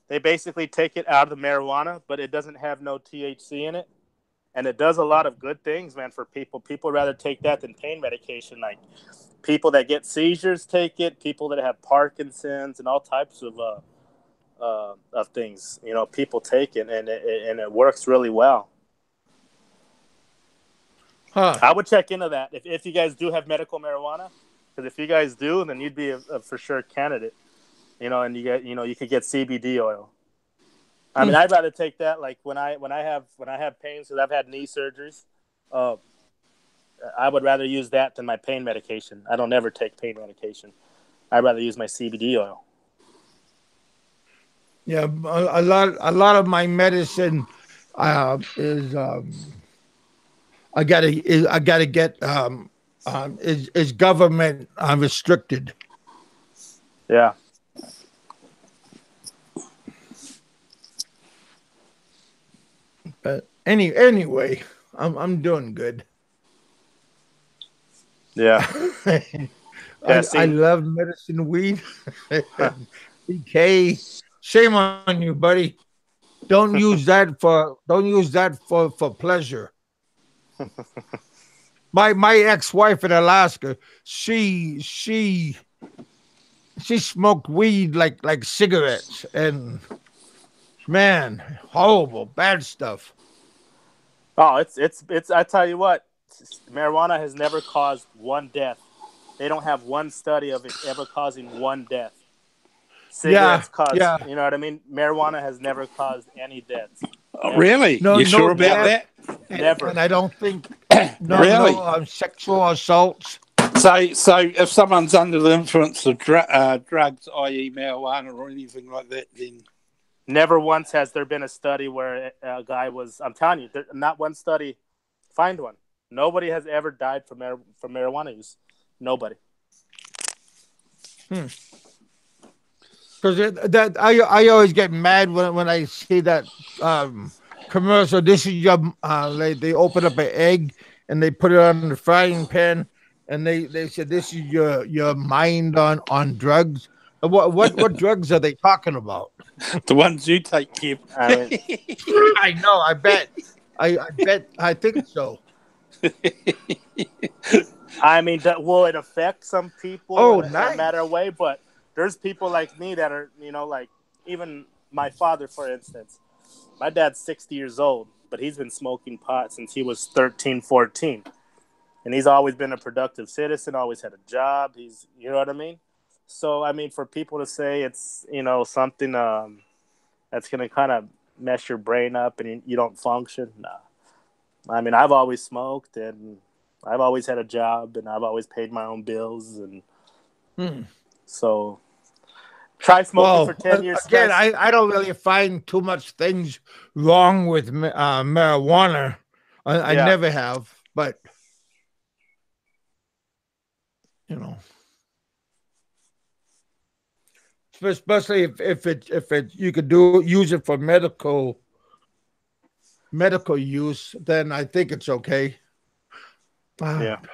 they basically take it out of the marijuana, but it doesn't have no THC in it, and it does a lot of good things, man. For people, people rather take that than pain medication. Like people that get seizures take it. People that have Parkinson's and all types of things. You know, people take it, and it works really well. Huh. I would check into that if you guys do have medical marijuana, because if you guys do, then you'd be a for sure candidate. You know, and you could get CBD oil. I mean, I'd rather take that. Like when I have pains, because I've had knee surgeries. Uh, I would rather use that than my pain medication. I don't ever take pain medication. I'd rather use my CBD oil. Yeah, a lot of my medicine is I gotta get is government restricted. Yeah, But anyway, I'm doing good. yeah, yeah. I See, love medicine weed. BK, shame on you, buddy. Don't use that for pleasure. My ex-wife in Alaska, she smoked weed like cigarettes, and man, horrible, bad stuff. oh, it's. I tell you what, marijuana has never caused one death. They don't have one study of it ever causing one death. Yeah, Cigarettes cause, yeah. you know what I mean? Marijuana has never caused any deaths. Oh, Never. really? No, You no sure about death, Never. that? Never. and I don't think no Really? sexual assaults. So if someone's under the influence of drugs, i.e., marijuana or anything like that, then Never once has there been a study where a guy was, I'm telling you, not one study, find one. Nobody has ever died from marijuana use. Nobody. Because that I always get mad when I see that um, commercial. This is your like they open up an egg and they put it on the frying pan, and they said this is your mind on drugs. What drugs are they talking about? the ones you take, Kev. I mean, I know. I bet. I think so. will it affect some people Oh, in a matter of nice. way? But there's people like me that are, like even my father, for instance. My dad's 60 years old, but he's been smoking pot since he was 13, 14. And he's always been a productive citizen, always had a job. You know what I mean? So, I mean, for people to say it's, something that's going to kind of mess your brain up and you don't function, nah. I mean, I've always smoked and I've always had a job and I've always paid my own bills. And Hmm. so try smoking for Well, 10 years. again, I don't really find too much things wrong with marijuana. I Yeah. never have, but you know, especially if it you could do use it for medical use, then I think it's okay. Yeah. Ah,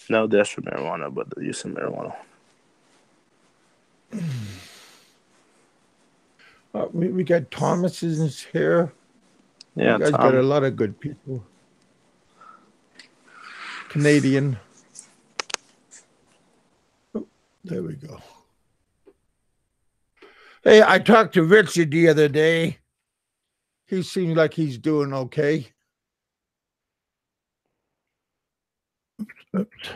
No deaths from marijuana, but the use of marijuana. we got Thomas's here. You Yeah, guys got a Tom. lot of good people. Canadian. Oh, there we go. Hey, I talked to Richard the other day. He seems like he's doing okay. Oops.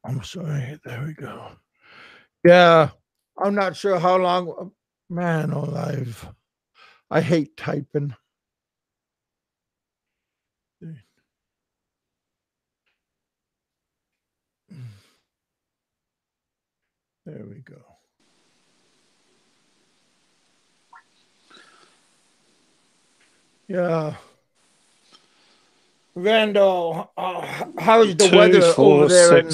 I'm sorry. There we go. Yeah, I'm not sure how long. Man alive. I hate typing. There we go. Yeah. Randall, how's the weather over there in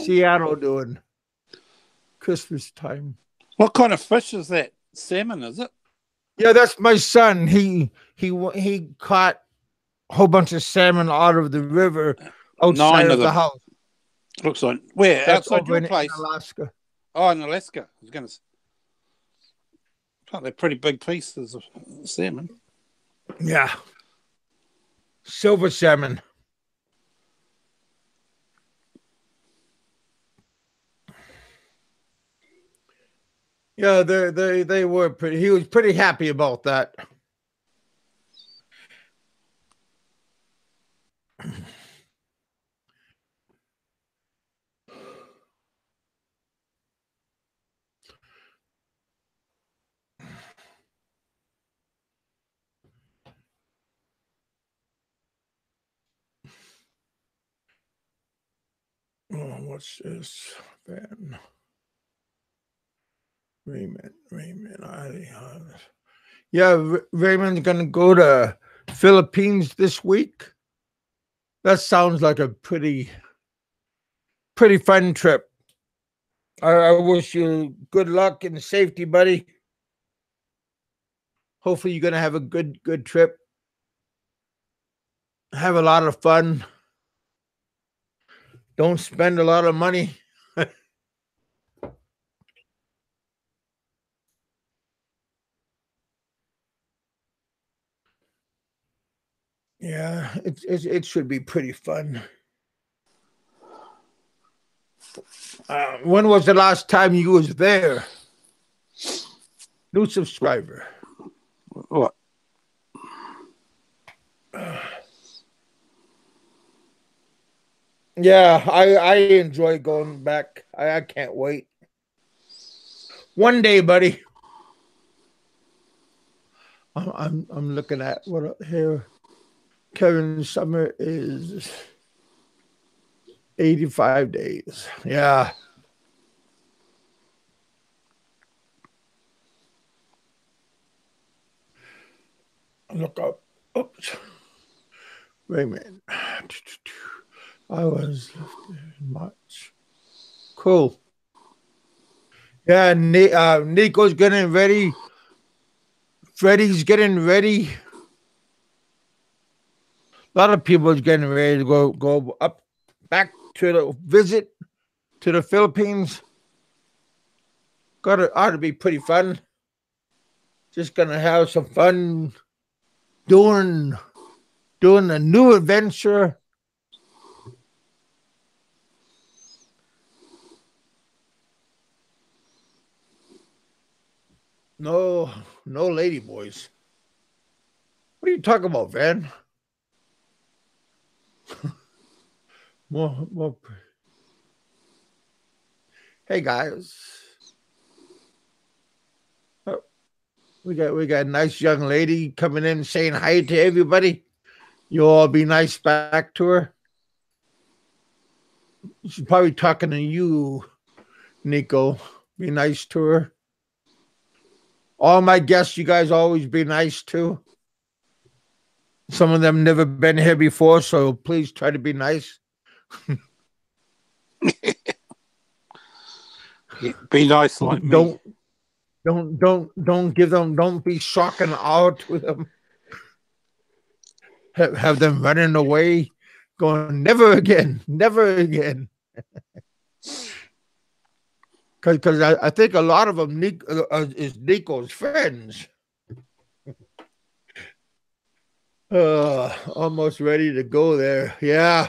Seattle doing? Christmas time. What kind of fish is that? Salmon, is it? Yeah, that's my son. He caught a whole bunch of salmon out of the river outside of the house. Looks like where? That's outside your place? In Alaska. Oh, in Alaska. I was going to say. They're pretty big pieces of salmon. Yeah. Silver salmon. Yeah, they were pretty. He was pretty happy about that. Oh, what's this? Then Raymond. Yeah, Raymond's gonna go to Philippines this week. That sounds like a pretty fun trip. I wish you good luck and safety, buddy. Hopefully, you're gonna have a good trip. Have a lot of fun. Don't spend a lot of money. Yeah, it should be pretty fun. When was the last time you was there? New subscriber. What? Yeah, I enjoy going back. I can't wait. One day, buddy. I'm looking at what here. Kevin's summer is 85 days. Yeah. Look up. Oops. Wait a minute. I was in March. Cool. Yeah, Nico's getting ready. Freddie's getting ready. A lot of people is getting ready to go up back to the visit to the Philippines. Ought to be pretty fun. Just gonna have some fun doing a new adventure. No lady boys. What are you talking about, Van? more. Hey guys. Oh, we got a nice young lady coming in saying hi to everybody. You all be nice back to her. She's probably talking to you, Nico. Be nice to her. All my guests, you guys always be nice to. Some of them never been here before, so please try to be nice. Yeah, be nice like me. Don't give them. Don't be shocking out with them. Have them running away, going never again. Because I think a lot of them is Nico's friends. Almost ready to go there. Yeah.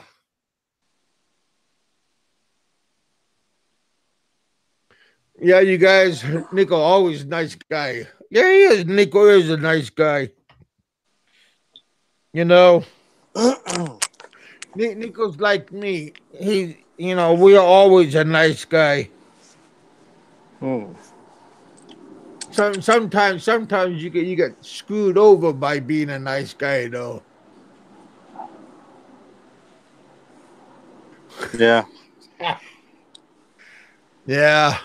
Yeah, you guys, Nico, always a nice guy. Yeah, he is. Nico is a nice guy. You know, Nico's like me. We are always a nice guy. Oh. Sometimes you get screwed over by being a nice guy, though. Yeah. Yeah.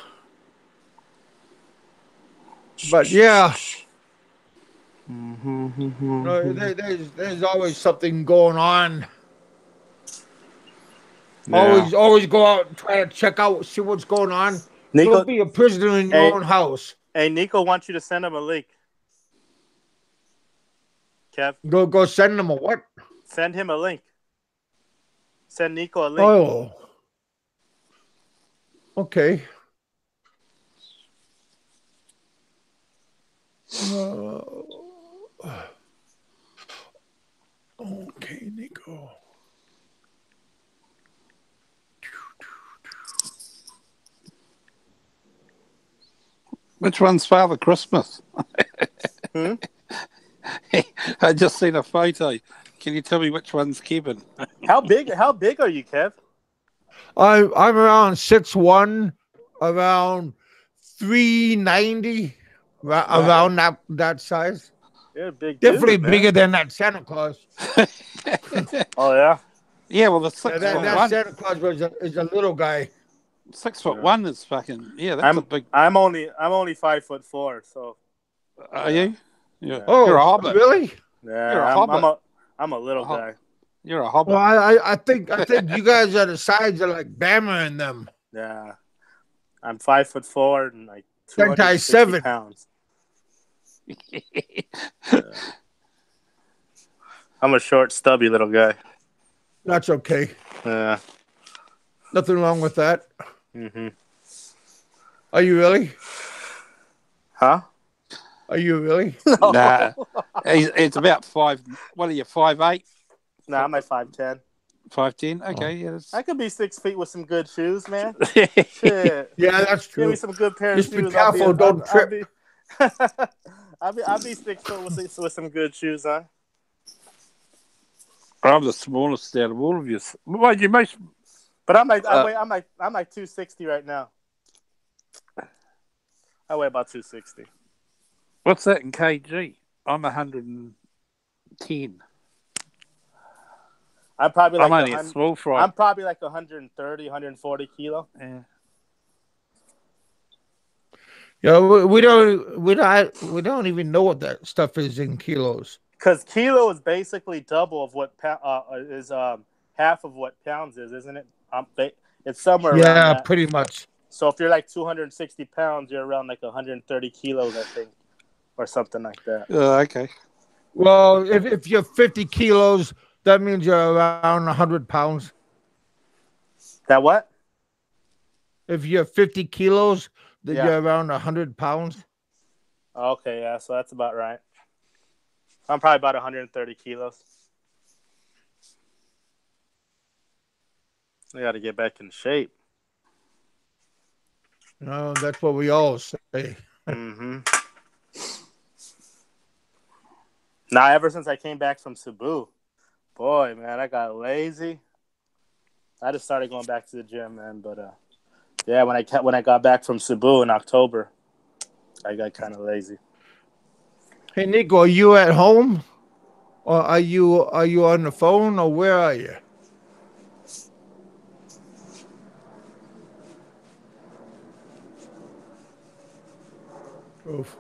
But yeah, there's always something going on. Yeah. Always go out and try to check out, see what's going on. Nico, Don't be a prisoner in your hey, own house. hey, Nico wants you to send him a link. Kev, Go send them a what? send him a link. Send Nico a link. Oh, okay. Uh, okay, Nico. Which one's Father Christmas? Hmm? I just seen a photo. Can you tell me which one's Kevin? How big are you, Kev? I'm around 6'1", around 390, around that size. You're a big Definitely dude, man. bigger than that Santa Claus. Oh yeah. Yeah, well, the Yeah, 6 foot that one, Santa Claus is a little guy. 6'1" is fucking that's a big. I'm only 5'4", so Are you? You're Oh, a hobbit. really? You're a yeah, hobbit. I'm a little guy. You're a hobbit. Well, I think you guys are the size of like Bama and them. Yeah, I'm 5'4" and like 260 7. pounds. Yeah. I'm a short, stubby little guy. That's okay. Yeah. Nothing wrong with that. Mm-hmm. Are you really? Huh? Are you really? No. Nah, it's about 5. What are you? 5'8"? Nah, I'm like 5'10". 5'10"? Okay, yeah. I could be 6 feet with some good shoes, man. That's... Shit. Yeah, that's Give me true. some good pair Just of be shoes. careful, don't trip. I'll be 6 foot with some good shoes, huh? I'm the smallest out of all of you. Well, you most. But I'm like 260 right now. I weigh about 260. What's that in kg? I'm 110. I'm probably like I'm only a small fry. I'm probably like 130, 140 kilo. Yeah. Yeah, we don't even know what that stuff is in kilos. Because kilo is basically double of what is half of what pounds is, isn't it? It's somewhere around Yeah, that. pretty much. So if you're like 260 pounds, you're around like 130 kilos, I think, or something like that. Okay. Well, if you're 50 kilos, that means you're around 100 pounds. That what? If you're 50 kilos, then Yeah. you're around 100 pounds. Okay, yeah, so that's about right. I'm probably about 130 kilos. I got to get back in shape. No, that's what we all say. Mm-hmm. Now, ever since I came back from Cebu, boy, man, I got lazy. I just started going back to the gym, man. But yeah, when I got back from Cebu in October, I got kind of lazy. Hey, Nico, are you at home, or are you on the phone, or where are you?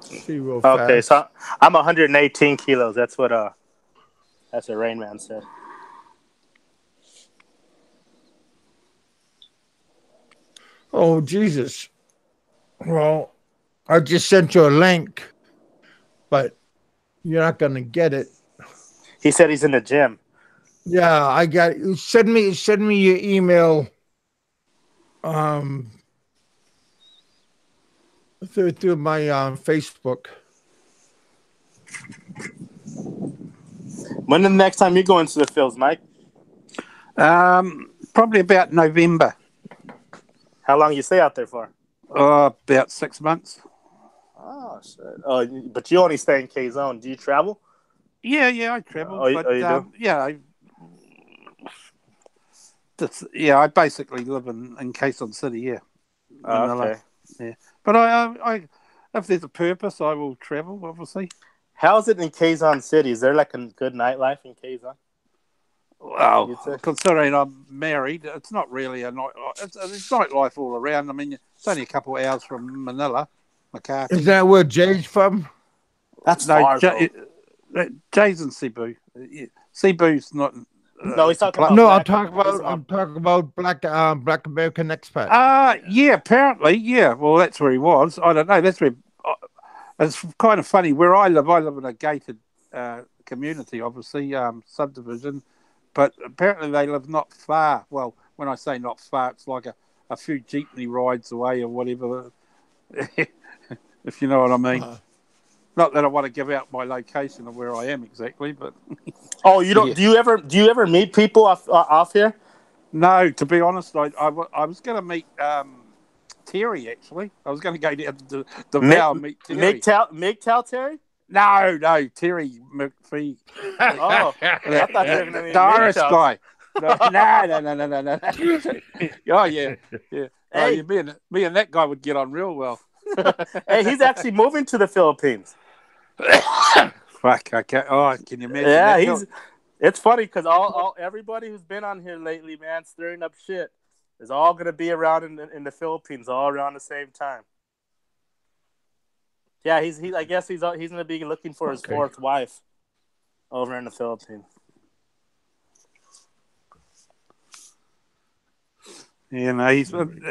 See real fast. Okay, so I'm 118 kilos. That's what Rain Man said. Oh, Jesus. Well, I just sent you a link, but you're not going to get it. He said he's in the gym. Yeah, I got it. Send me your email through my Facebook. When the next time you go into the fields, Mike? Probably about November. How long you stay out there for? About 6 months. Oh, shit. Oh, but you only stay in K-Zone. Do you travel? Yeah, I travel. Oh, but, you do? Yeah, I basically live in Quezon City, yeah. Okay. Yeah. But I if there's a purpose, I will travel, obviously. How's it in Quezon City? Is there like a good nightlife in Quezon? Well, You'd say? considering I'm married, it's not really a night. It's nightlife all around. I mean, it's only a couple of hours from Manila, Makati. Is that where Jay's from? That's No, far, though. Jay's in Cebu. Cebu's not. No, he's talking about No, black. I'm talking about black American expat. Yeah, apparently, yeah. Well, that's where he was. I don't know. That's where. It's kind of funny. Where I live in a gated community, obviously, subdivision, but apparently they live not far. Well, when I say not far, it's like a few jeepney rides away or whatever, if you know what I mean. Not that I want to give out my location of where I am exactly, but Oh, you don't? Yeah. Do you ever meet people off here? no. To be honest, I was going to meet Terry. Actually, I was going to go down to the Vow and meet Terry. MGTOW Terry? No, Terry McPhee. Oh, I thought you were going to meet The Irish MGTOW. guy. No. Oh yeah. Hey. Me and that guy would get on real well. Hey, he's actually moving to the Philippines. Fuck, I can't. Oh, can you imagine? Yeah, that? it's funny because everybody who's been on here lately, man, stirring up shit, is all gonna be around in the Philippines all around the same time. Yeah, I guess he's gonna be looking for his fourth wife over in the Philippines. You know,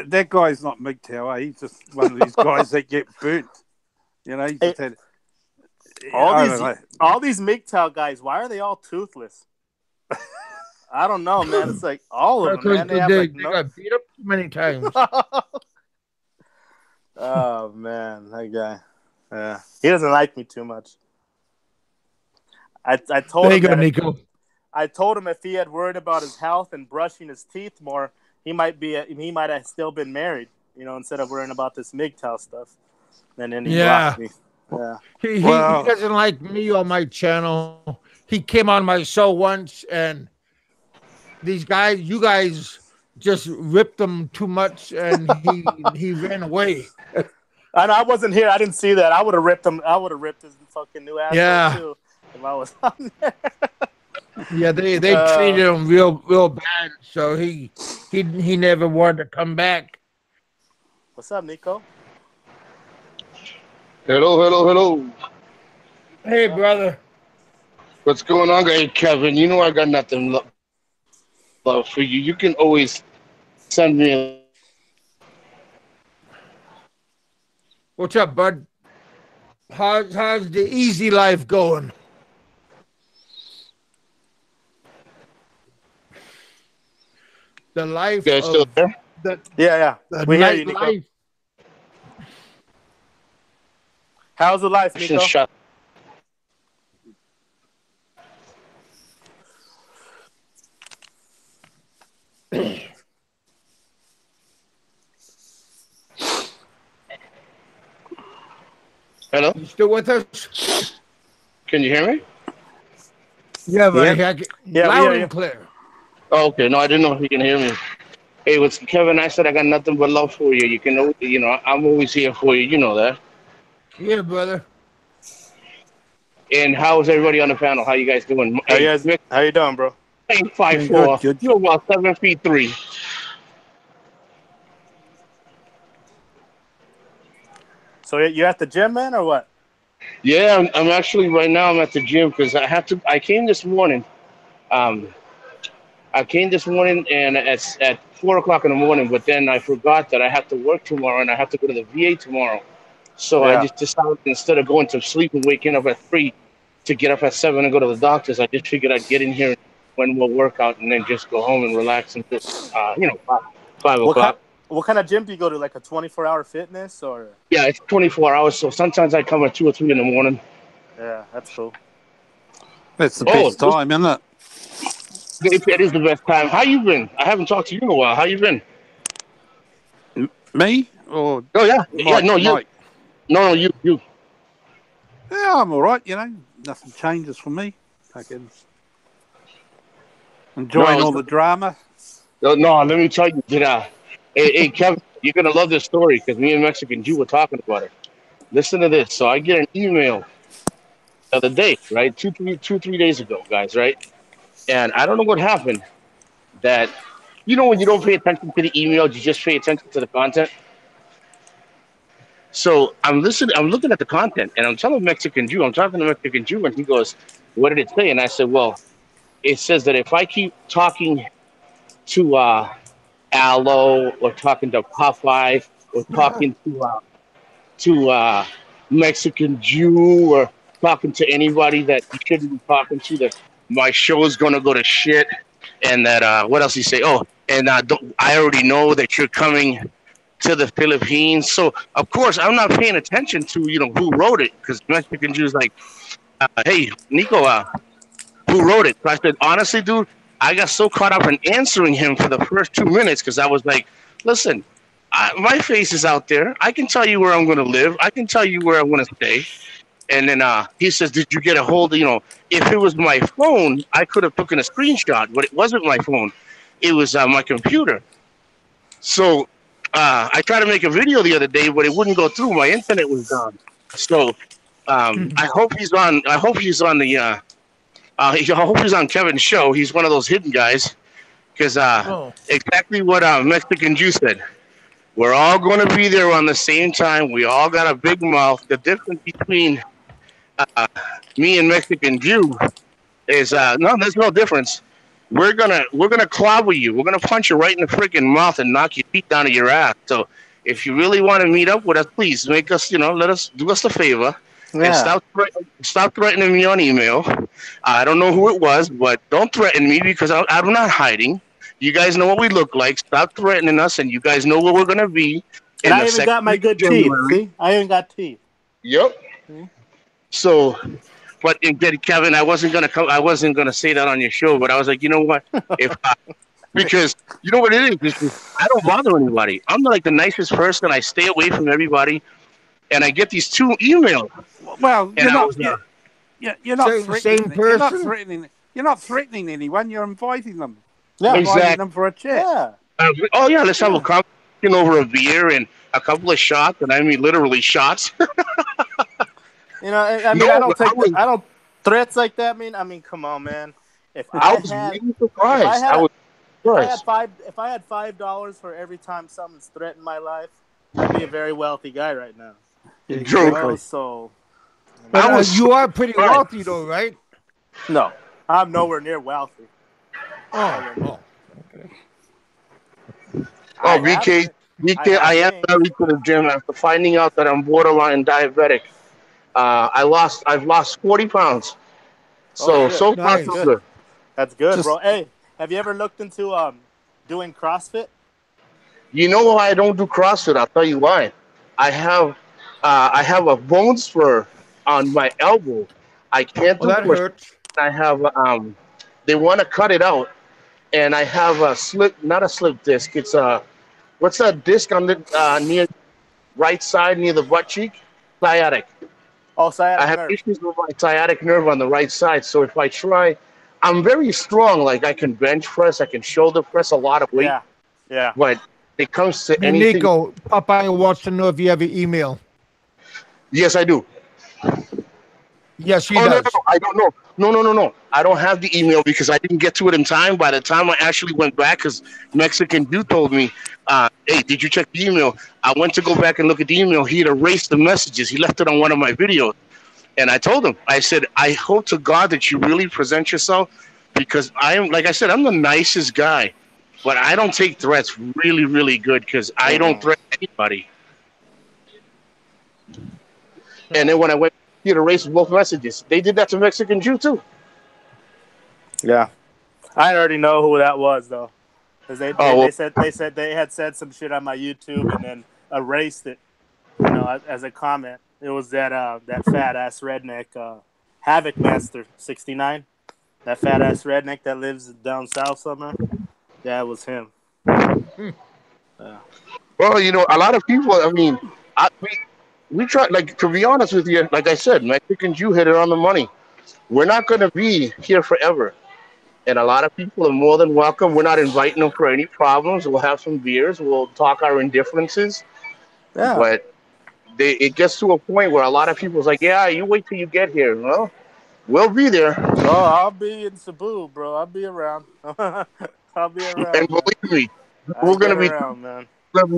that guy's not MGTOW. He's just one of these guys that get burnt. You know, he just had all these MGTOW guys. Why are they all toothless? I don't know, man. It's like all of them, man. They got beat up too many times. Oh man, that guy. Yeah, he doesn't like me too much. I told him. Nico. I told him if he had worried about his health and brushing his teeth more, he might have still been married. You know, instead of worrying about this MGTOW stuff. And then he blocked me. Yeah. He doesn't like me on my channel. He came on my show once, and you guys just ripped him too much, and he ran away. And I wasn't here. I didn't see that. I would have ripped him. I would have ripped his fucking new asshole too if I was on there. Yeah, they treated him real bad, so he never wanted to come back. What's up, Nico? Hello. Hey, brother. What's going on, guy? Kevin, you know I got nothing love for you. You can always send me What's up, bud? How's the easy life going? The life You guys still there? Yeah. We hear you, Nico. Life. How's the life, Nico? Hello? You still with us? Can you hear me? Yeah, but loud you. and clear. Oh, okay. No, I didn't know if you can hear me. Hey, what's Kevin? I said I got nothing but love for you. I'm always here for you. You know that. Yeah, brother. And how's everybody on the panel? How you guys doing? How you doing, bro? 5'4". Good. You're about 7'3". So you're at the gym, man, or what? Yeah, I'm actually right now. I'm at the gym because I came this morning. I came this morning and at 4:00 in the morning, but then I forgot that I have to work tomorrow and I have to go to the VA tomorrow. So I just decided instead of going to sleep and waking up at 3 to get up at 7 and go to the doctor's, I just figured I'd get in here when we'll work out and then just go home and relax until 5 o'clock. What kind of gym do you go to? Like a 24-hour fitness or? Yeah, it's 24 hours. So sometimes I come at 2 or 3 in the morning. Yeah, that's cool. That's the best time, isn't it? It is the best time. How you been? I haven't talked to you in a while. How you been? Me? Or Oh yeah, Mike, no you. Mike. No, you. Yeah, I'm all right. You know, nothing changes for me. Fucking enjoying all the drama. No, let me tell you. Hey, Kevin, you're gonna love this story because me and Mexican Jew were talking about it. Listen to this. So I get an email the other day, right? 2-3 days ago, guys, right? And I don't know what happened. That when you don't pay attention to the emails, you just pay attention to the content. So I'm listening. I'm looking at the content, and I'm telling Mexican Jew. I'm talking to Mexican Jew, and he goes, "What did it say?" And I said, "Well, it says that if I keep talking to Aloe or talking to Popeye or talking to Mexican Jew or talking to anybody that you shouldn't be talking to, that my show is gonna go to shit." And that what else he say? Oh, and I already know that you're coming to the Philippines. So of course I'm not paying attention to who wrote it, because Mexican Jews like, hey Nico, who wrote it? So I said, honestly, dude, I got so caught up in answering him for the first 2 minutes because I was like, listen, my face is out there. I can tell you where I'm going to live. I can tell you where I want to stay. And then he says, did you get a hold of, if it was my phone, I could have taken a screenshot, but it wasn't my phone. It was my computer. So I tried to make a video the other day, but it wouldn't go through. My internet was down. So I hope he's on. I hope he's on the. I hope he's on Kevin's show. He's one of those hidden guys, because exactly what Mexican Jew said. We're all going to be there on the same time. We all got a big mouth. The difference between me and Mexican Jew is no, there's no difference. We're gonna clobber you. We're gonna punch you right in the freaking mouth and knock your teeth down to your ass. So if you really want to meet up with us, please make us, let us do us the favor and stop threatening me on email. I don't know who it was, but don't threaten me, because I'm not hiding. You guys know what we look like. Stop threatening us, and you guys know where we're gonna be. And I even got my good teeth. See, I even got teeth. Yep. Mm-hmm. So. But Kevin, I wasn't gonna say that on your show, but I was like, you know what? Because you know what it is? I don't bother anybody. I'm like the nicest person. I stay away from everybody, and I get these 2 emails. Well, you're not threatening. You're not threatening anyone. You're inviting them. Yeah, inviting them for a chat. Yeah. Let's have a conversation over a beer and a couple of shots, and I mean literally shots. I mean, I don't threats like that. I mean, come on, man. If I had $5 for every time someone's threatened my life, I'd be a very wealthy guy right now. True. So, you are pretty wealthy, though, right? No, I'm nowhere near wealthy. Okay. BK, I am going to the gym after finding out that I'm borderline diabetic. I've lost 40 pounds. So far, nice. so good. That's good, bro. Hey, have you ever looked into doing CrossFit? You know why I don't do CrossFit? I'll tell you why. I have a bone spur on my elbow. I can't do that hurts. I have they want to cut it out, and I have not a slip disc. It's what's that disc on the near right side near the butt cheek? Sciatic. Oh, sciatic I have nerve. issues with my sciatic nerve on the right side. So if I try, I'm very strong. Like I can bench press, I can shoulder press a lot of weight. Yeah. But it comes to Hey, anything. Nico, Popeye wants to know if you have an email. Yes, I do. Yes, he does. No, I don't know. No. I don't have the email because I didn't get to it in time. By the time I actually went back, because Mexican dude told me, hey, did you check the email? I went to go back and look at the email. He had erased the messages. He left it on one of my videos. And I told him, I said, I hope to God that you really present yourself, because like I said, I'm the nicest guy. But I don't take threats really, really good, because I don't threaten anybody. And then when I went, he erased both messages. They did that to Mexican Jew too. Yeah, I already know who that was though, because they said they had said some shit on my YouTube and then erased it, as a comment. It was that fat ass redneck, Havoc Master 69, that fat ass redneck that lives down south somewhere. Yeah, it was him. Yeah. Well, a lot of people. I mean, we try. Like, to be honest with you, like I said, Mexican Jew hit it on the money. We're not going to be here forever, and a lot of people are more than welcome. We're not inviting them for any problems. We'll have some beers. We'll talk our indifferences. Yeah. But it gets to a point where a lot of people's like, yeah, you wait till you get here. Well, We'll be there. Oh, I'll be in Cebu, bro. I'll be around. I'll be around. And Man. believe me, I we're gonna get be around, man.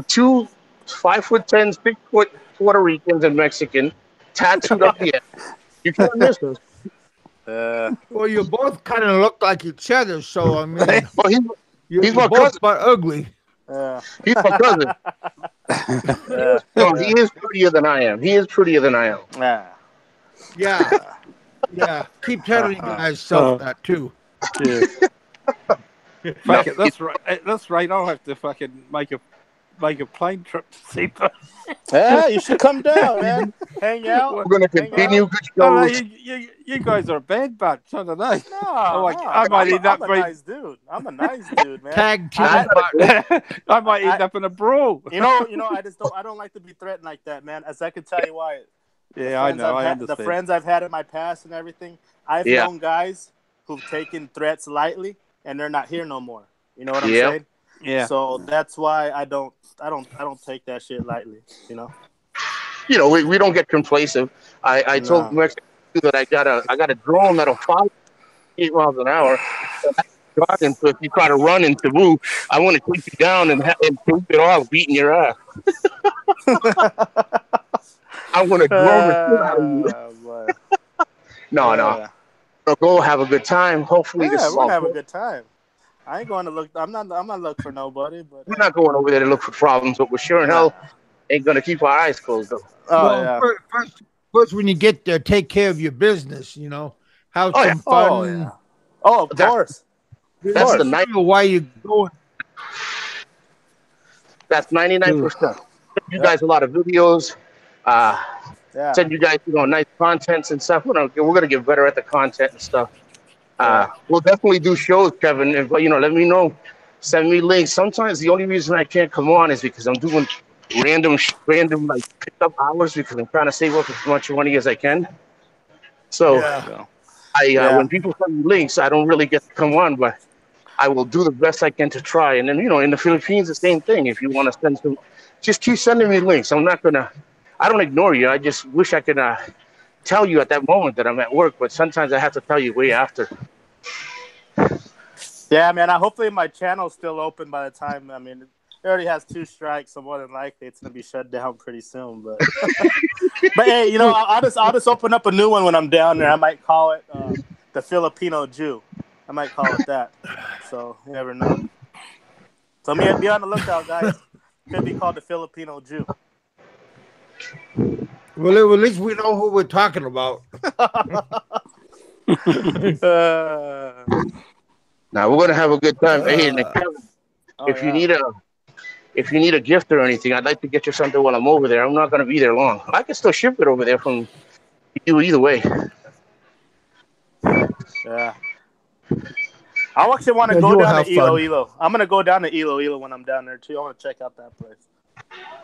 two 5'10", 6-foot Puerto Ricans and Mexican tattooed up the ass. You can't miss us. Well, you both kind of look like each other, so I mean, Well, he's you're my both cousin. but ugly. He's my cousin. No, he is prettier than I am. He is prettier than I am. Yeah. Keep telling you guys self that too. Yeah. Fuck it, that's right. That's right. I'll have to fucking make a plane trip to see them. Yeah, you should come down, man. Hang out. We're gonna continue good Oh, no, shows. you guys are a bad bunch. I don't know. No, I might end up I'm a nice dude. I'm a nice dude, man. Tag team I- partner. I might end up in a brawl. You know, I don't like to be threatened like that, man. As I can tell you why. Yeah, I know. I understand. The friends I've had in my past and everything, I've known guys who've taken threats lightly, and they're not here no more. You know what I'm saying? Yeah. So that's why I don't take that shit lightly. You know. You know, we don't get complacent. I told Mexico that I got a drone that'll fly 8 miles an hour. And so if you try to run into Cebu, I want to take you down and take it off, beating your ass. I want to drone the shit out of you. No. So go have a good time. Hopefully this is we're all gonna have a good. good time. I ain't going to look. I'm not looking for nobody. But We're not going over there to look for problems, but we're sure in hell ain't gonna keep our eyes closed though. First, when you get there, take care of your business. You know, have some fun. Oh, of course. That's the night. Why you going? That's 99%. You guys a lot of videos. Send you guys nice contents and stuff. We're gonna get better at the content and stuff. We'll definitely do shows, Kevin. If let me know. Send me links. Sometimes the only reason I can't come on is because I'm doing random like pickup hours because I'm trying to save up as much money as I can. So when people send me links, I don't really get to come on, but I will do the best I can to try. And then in the Philippines, the same thing. If you want to send some, just keep sending me links. I don't ignore you. I just wish I could tell you at that moment that I'm at work, but sometimes I have to tell you way after. Yeah, man. Hopefully my channel's still open by the time. I mean, it already has 2 strikes, so more than likely it's gonna be shut down pretty soon. But but hey, I'll just open up a new one when I'm down there. I might call it the Filipino Jew. I might call it that. So you never know. So be on the lookout, guys. Could be called the Filipino Jew. Well, at least we know who we're talking about. Now we're gonna have a good time. Hey, Kevin, if you need a gift or anything, I'd like to get you something while I'm over there. I'm not gonna be there long. I can still ship it over there from you either way. Yeah. I actually want to go down to Iloilo. I'm gonna go down to Iloilo when I'm down there too. I want to check out that place.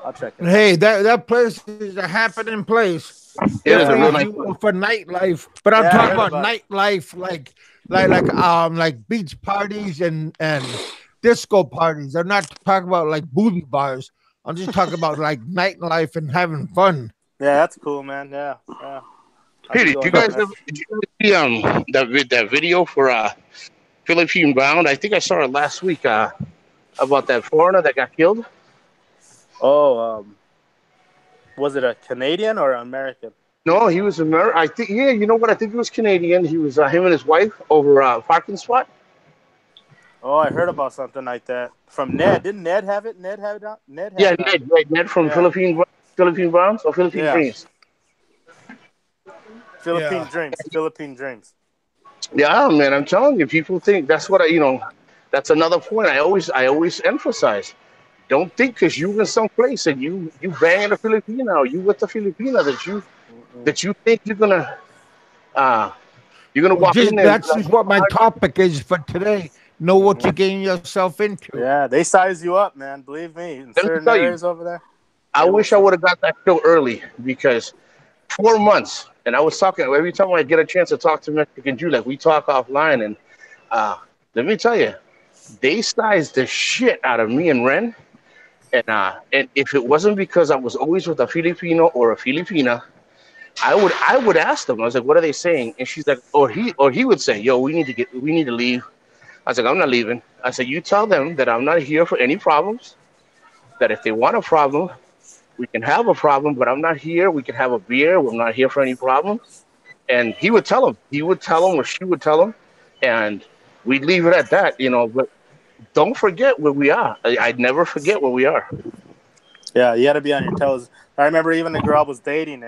I'll check it. Hey, that place is a happening place. It is a real nice for nightlife, but I'm talking about nightlife like beach parties and disco parties. I'm not talking about like booty bars. I'm just talking about like nightlife and having fun. Yeah, that's cool, man. Yeah. Hey, did you guys see that video for Philippine Bound? I think I saw it last week about that foreigner that got killed. Oh, was it a Canadian or an American? No, he was American. I think, you know what? I think he was Canadian. He was him and his wife over a parking spot. Oh, I heard about something like that from Ned. Didn't Ned have it? Ned have it out? Ned from Philippine Browns or Philippine Dreams. Philippine Dreams. Yeah, man, I'm telling you, people think that's what that's another point I always emphasize. Don't think because you in some place and you banging a Filipino, you with the Filipina that you think you're gonna walk in there. That's just what my topic is for today. Know what you're getting yourself into. Yeah, they size you up, man. Believe me. In certain areas over there. I wish I would have got that show early because 4 months, and I was talking every time I get a chance to talk to Mexican Jew, like we talk offline, and let me tell you, they sized the shit out of me and Ren. And if it wasn't because I was always with a Filipino or a Filipina, I would ask them. I was like, what are they saying? And she's like, or he would say, yo, we need to leave. I was like, I'm not leaving. I said, you tell them that I'm not here for any problems. That if they want a problem, we can have a problem, but I'm not here. We can have a beer. I'm not here for any problems. And he would tell them. He would tell them, or she would tell them, and we'd leave it at that. But don't forget where we are. I'd never forget where we are. Yeah, you got to be on your toes. I remember even the girl I was dating,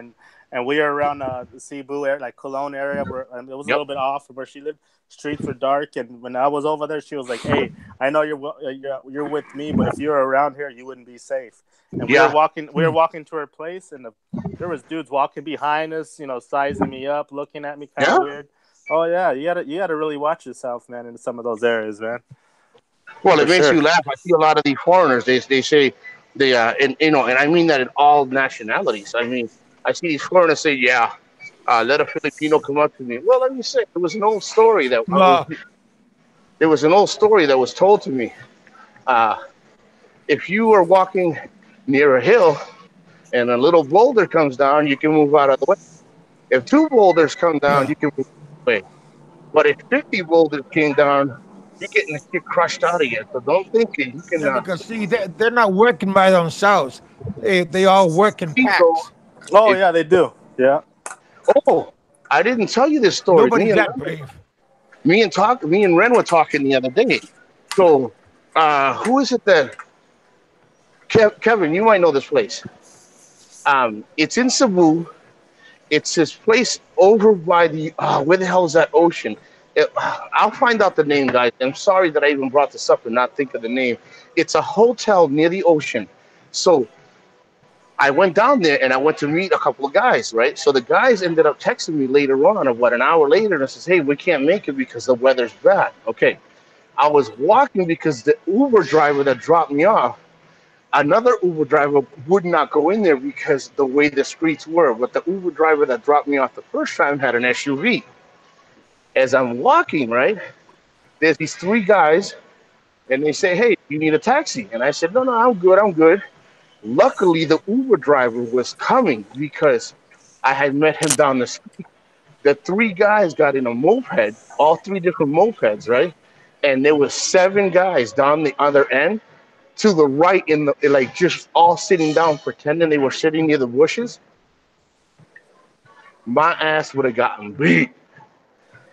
and we were around the Cebu area, like Cologne area, where it was a Yep. little bit off from where she lived. Streets were dark, and when I was over there, she was like, "Hey, I know you're with me, but if you're around here, you wouldn't be safe." And Yeah. we were walking to her place, and there was dudes walking behind us, sizing me up, looking at me kind of Yeah. weird. Oh yeah, you gotta really watch yourself, man, in some of those areas, man. Well, For it makes sure. you laugh. I see a lot of these foreigners. They say they and I mean that in all nationalities. I mean, I see these foreigners say, yeah, let a Filipino come up to me. Well, let me say, Well, there was an old story that was told to me. Uh, if you are walking near a hill and a little boulder comes down, you can move out of the way. If two boulders come down, yeah. you can move out of the way. But if 50 boulders came down, you're getting the shit crushed out of you. So don't think that you can Yeah, because see, they're not working by themselves. They all work in so packs. Oh if yeah, they do. Yeah. oh, I didn't tell you this story. Nobody's that brave. Me and Ren were talking the other day. So who is it that Kevin, you might know this place. It's in Cebu. It's this place over by the where the hell is that ocean? I'll find out the name, guys. I'm sorry that I even brought this up and not think of the name. It's a hotel near the ocean. So I went down there and I went to meet a couple of guys, right? So the guys ended up texting me later on, about an hour later, and says, "Hey, we can't make it because the weather's bad." Okay, I was walking because the Uber driver that dropped me off, another Uber driver would not go in there because the way the streets were. But the Uber driver that dropped me off the first time had an SUV. As I'm walking, right, there's these three guys, and they say, "Hey, you need a taxi?" And I said, "No, I'm good, I'm good." Luckily, the Uber driver was coming because I had met him down the street. The three guys got in a moped, all three different mopeds, right? And there were seven guys down the other end to the right in the like just all sitting down, pretending they were sitting near the bushes. My ass would have gotten beat.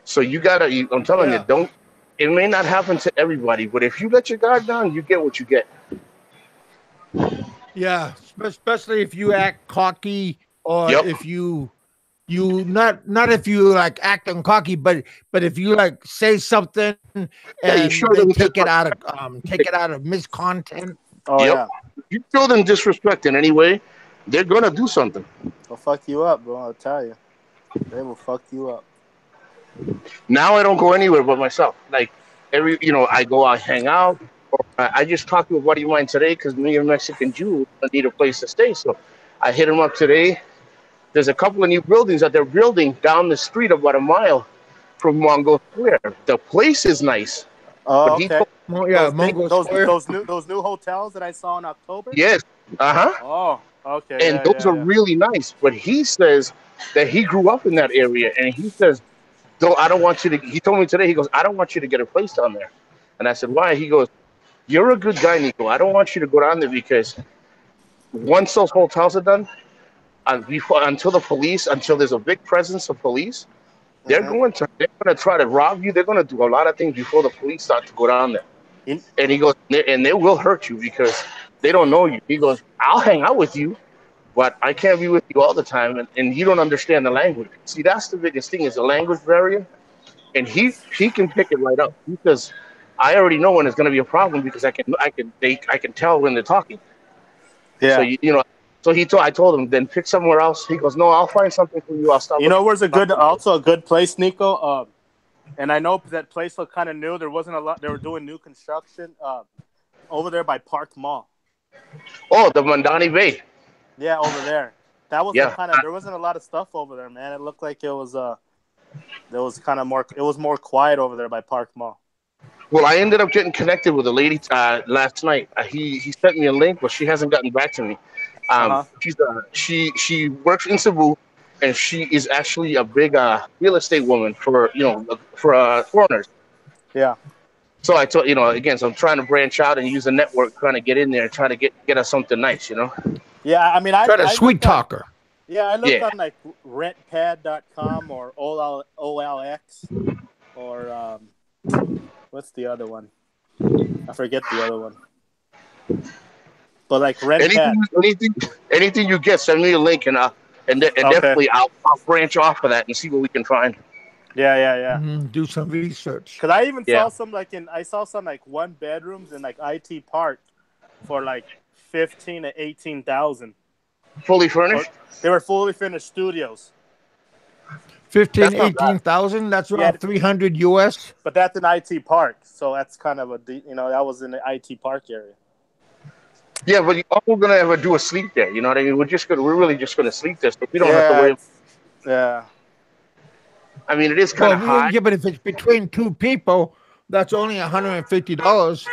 So I'm telling you, Yeah, don't. It may not happen to everybody, but if you let your guard down, you get what you get. yeah. Especially if you act cocky, or Yep. if you not if you like acting cocky, but if you like say something Yeah, you and show they them take it out of miscontent. Oh Yep. yeah. If you show them disrespect in any way, they're gonna do something. They'll fuck you up, bro. I'll tell you. They will fuck you up. Now I don't go anywhere but myself. Like I go out, hang out. Or I just talked to a buddy of mine today because me and Mexican Jew need a place to stay. So I hit him up today. There's a couple of new buildings that they're building down the street about a mile from Mongo Square. The place is nice, Oh, but he okay. told Yeah, Those big, Mongo those Square. those new hotels that I saw in October. yes, Oh, okay. and Yeah, those yeah, are yeah. really nice. But he says that he grew up in that area, and he says, "Don't I don't want you to." He told me today. He goes, "I don't want you to get a place down there." And I said, "Why?" He goes, "You're a good guy, Nico. I don't want you to go down there because once those hotels are done, until there's a big presence of police, Mm-hmm. they're going to try to rob you. They're going to do a lot of things before the police start to go down there." In, And he goes, and they will hurt you because they don't know you. He goes, "I'll hang out with you, but I can't be with you all the time, and you don't understand the language." See, that's the biggest thing is the language barrier, and he can pick it right up because I already know when it's going to be a problem because I can tell when they're talking. So yeah. I told him then pick somewhere else. He goes, "No, I'll find something for you. I'll start You know looking." where's also a good place, Nico? And I know that place looked kind of new. There wasn't a lot. They were doing new construction. Over there by Park Mall. Oh, the Mandani Bay. Yeah, over there. That was Yeah. there wasn't a lot of stuff over there, man. It looked like it was there was kind of more. It was more quiet over there by Park Mall. Well, I ended up getting connected with a lady last night. He sent me a link, but she hasn't gotten back to me. Uh huh. She works in Cebu. and she is actually a big real estate woman for foreigners. Yeah. So I told again, so I'm trying to branch out and use the network, trying to get in there and try to get us something nice. Yeah. I mean, Try to I sweet look on. talker. Yeah, I look Yeah. on like rentpad.com or OLX or what's the other one? I forget the other one. But like rentpad. Anything you get, send me a link and Okay. definitely I'll branch off of that and see what we can find. Yeah. Do some research. Because I even Yeah. saw some I saw some like 1-bedrooms in like IT Park for like 15 to 18,000. Fully furnished. They were fully finished studios. 15, That's not bad. 18,000. That's around Yeah. 300 US. But that's in IT Park, so that's kind of that was in the IT Park area. Yeah, but all we're gonna ever do is sleep there. You know what I mean? We're really just gonna sleep there, so we don't have to worry. Yeah. I mean, it is kind of high. Yeah, but if it's between two people, that's only $150.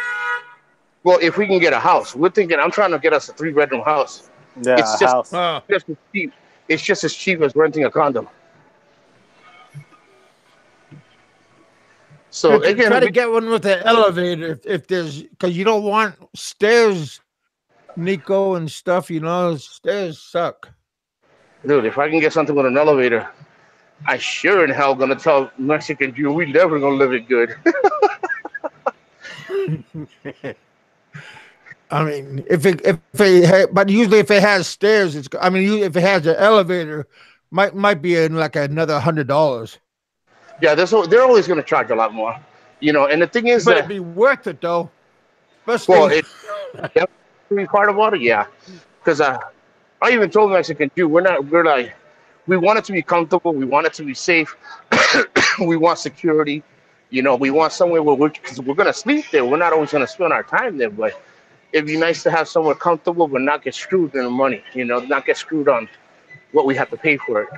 Well, if we can get a house, we're thinking. I'm trying to get us a 3-bedroom house. Yeah, It's just house. just as cheap. It's just as cheap as renting a condo. So again, try to get one with an elevator if there's, because you don't want stairs, Nico, and stuff. Stairs suck. dude, if I can get something with an elevator, I sure in hell gonna tell Mexican Jew we never gonna live it good. I mean, but usually if it has stairs, if it has an elevator, might be in like another $100. Yeah, they're always gonna charge a lot more, And the thing is, but it'd be worth it though. Well, every part about it, yeah. Because I even told Mexican Jew we want it to be comfortable, we want it to be safe, we want security, we want somewhere where because we're gonna sleep there. We're not always gonna spend our time there, but it'd be nice to have somewhere comfortable, but not get screwed in the money. Not get screwed on what we have to pay for it.